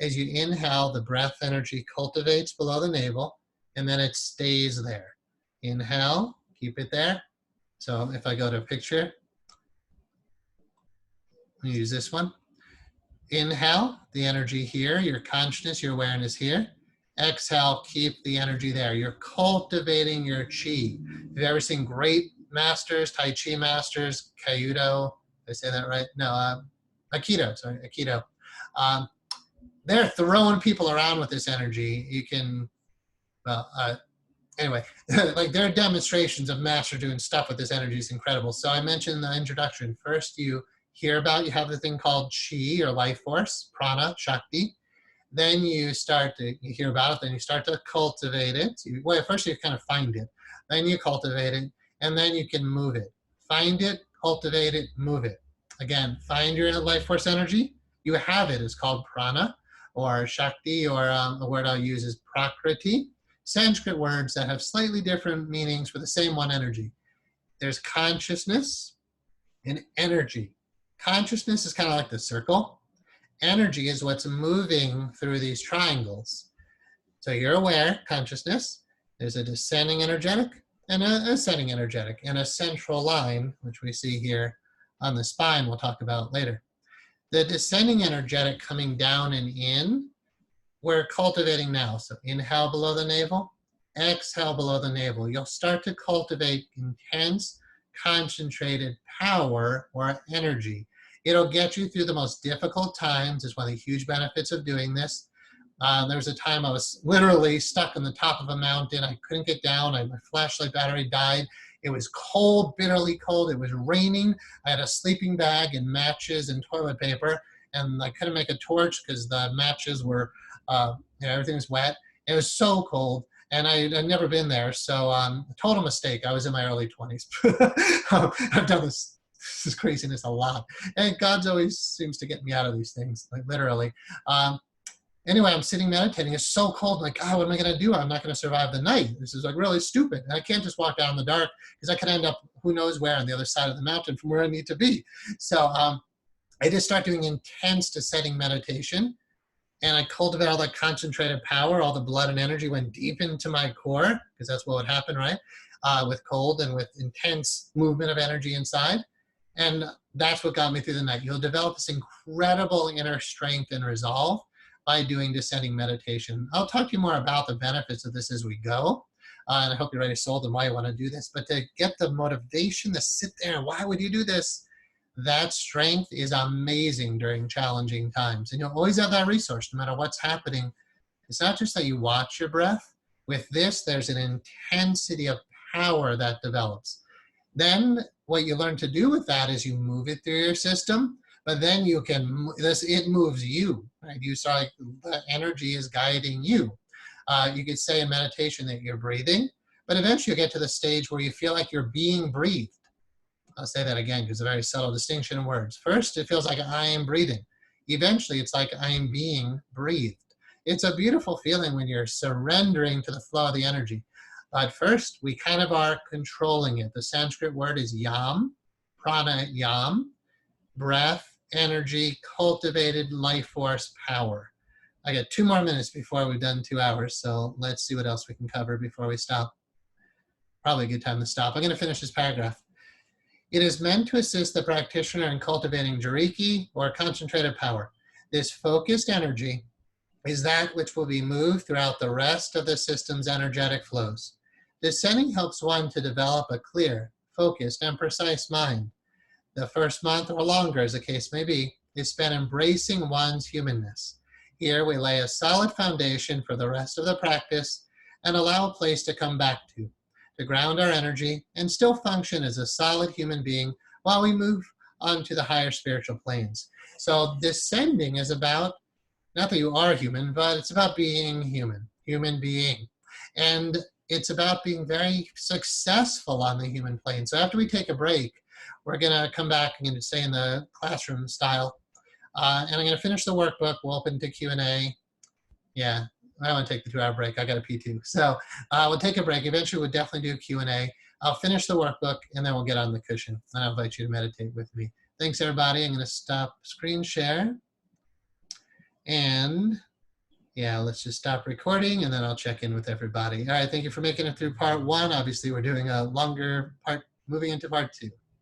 As you inhale, the breath energy cultivates below the navel, and then it stays there. Inhale. Keep it there. So if I go to a picture, use this one. Inhale, the energy here, your consciousness, your awareness here. Exhale, keep the energy there. You're cultivating your chi. Have you ever seen great masters, Tai Chi masters, Kyudo? Did I say that right? No, Aikido, sorry, Aikido. They're throwing people around with this energy. You can, well, anyway, like their demonstrations of master doing stuff with this energy is incredible. So I mentioned in the introduction, first you hear about, you have the thing called chi or life force, prana, shakti. Then you hear about it, then you start to cultivate it. Well, first you kind of find it, then you cultivate it, and then you can move it. Find it, cultivate it, move it. Again, find your life force energy. You have it. It's called prana or shakti, or a word I'll use is prakriti. Sanskrit words that have slightly different meanings for the same one energy. There's consciousness and energy. Consciousness is kind of like the circle. Energy is what's moving through these triangles. So you're aware, consciousness. There's a descending energetic and an ascending energetic, and a central line, which we see here on the spine we'll talk about later. The descending energetic coming down and in, we're cultivating now. So inhale below the navel, exhale below the navel. You'll start to cultivate intense, concentrated power or energy. It'll get you through the most difficult times. It's one of the huge benefits of doing this. There was a time I was literally stuck on the top of a mountain. I couldn't get down. My flashlight battery died. It was cold, bitterly cold. It was raining. I had a sleeping bag and matches and toilet paper, and I couldn't make a torch because the matches were, everything was wet. It was so cold, and I'd never been there, so total mistake. I was in my early 20s. I've done this craziness a lot, and God always seems to get me out of these things, like literally. Anyway, I'm sitting meditating. It's so cold. I'm like, oh, what am I going to do? I'm not going to survive the night. This is like really stupid. And I can't just walk down in the dark because I could end up who knows where on the other side of the mountain from where I need to be. So I just start doing intense descending meditation. And I cultivate all that concentrated power. All the blood and energy went deep into my core because that's what would happen, right? With cold and with intense movement of energy inside. And that's what got me through the night. You'll develop this incredible inner strength and resolve by doing descending meditation. I'll talk to you more about the benefits of this as we go. And I hope you're already sold on why you want to do this. But to get the motivation to sit there, and why would you do this? That strength is amazing during challenging times. And you'll always have that resource no matter what's happening. It's not just that you watch your breath. With this, there's an intensity of power that develops. Then what you learn to do with that is you move it through your system, but then you can, it moves you, right? You saw like the energy is guiding you. You could say in meditation that you're breathing, but eventually you get to the stage where you feel like you're being breathed. I'll say that again because it's a very subtle distinction in words. First, it feels like I am breathing. Eventually, it's like I am being breathed. It's a beautiful feeling when you're surrendering to the flow of the energy. But first, we kind of are controlling it. The Sanskrit word is yam, prana yam, breath, energy, cultivated life force, power. I got 2 more minutes before we've done 2 hours, so let's see what else we can cover before we stop. Probably a good time to stop. I'm going to finish this paragraph. It is meant to assist the practitioner in cultivating jiriki, or concentrated power. This focused energy is that which will be moved throughout the rest of the system's energetic flows. Descending helps one to develop a clear, focused, and precise mind. The first month, or longer as the case may be, is spent embracing one's humanness. Here we lay a solid foundation for the rest of the practice and allow a place to come back to ground our energy and still function as a solid human being while we move on to the higher spiritual planes. So descending is about, not that you are human, but it's about being human being. And it's about being very successful on the human plane. So after we take a break, we're gonna come back and stay in the classroom style. And I'm gonna finish the workbook. We'll open to Q&A. Yeah. I want to take the 2-hour break. I got a P2. So we'll take a break. Eventually, we'll definitely do Q&A. I'll finish the workbook, and then we'll get on the cushion. And I'll invite you to meditate with me. Thanks, everybody. I'm going to stop screen share. And, yeah, let's just stop recording, and then I'll check in with everybody. All right, thank you for making it through part 1. Obviously, we're doing a longer part, moving into part 2.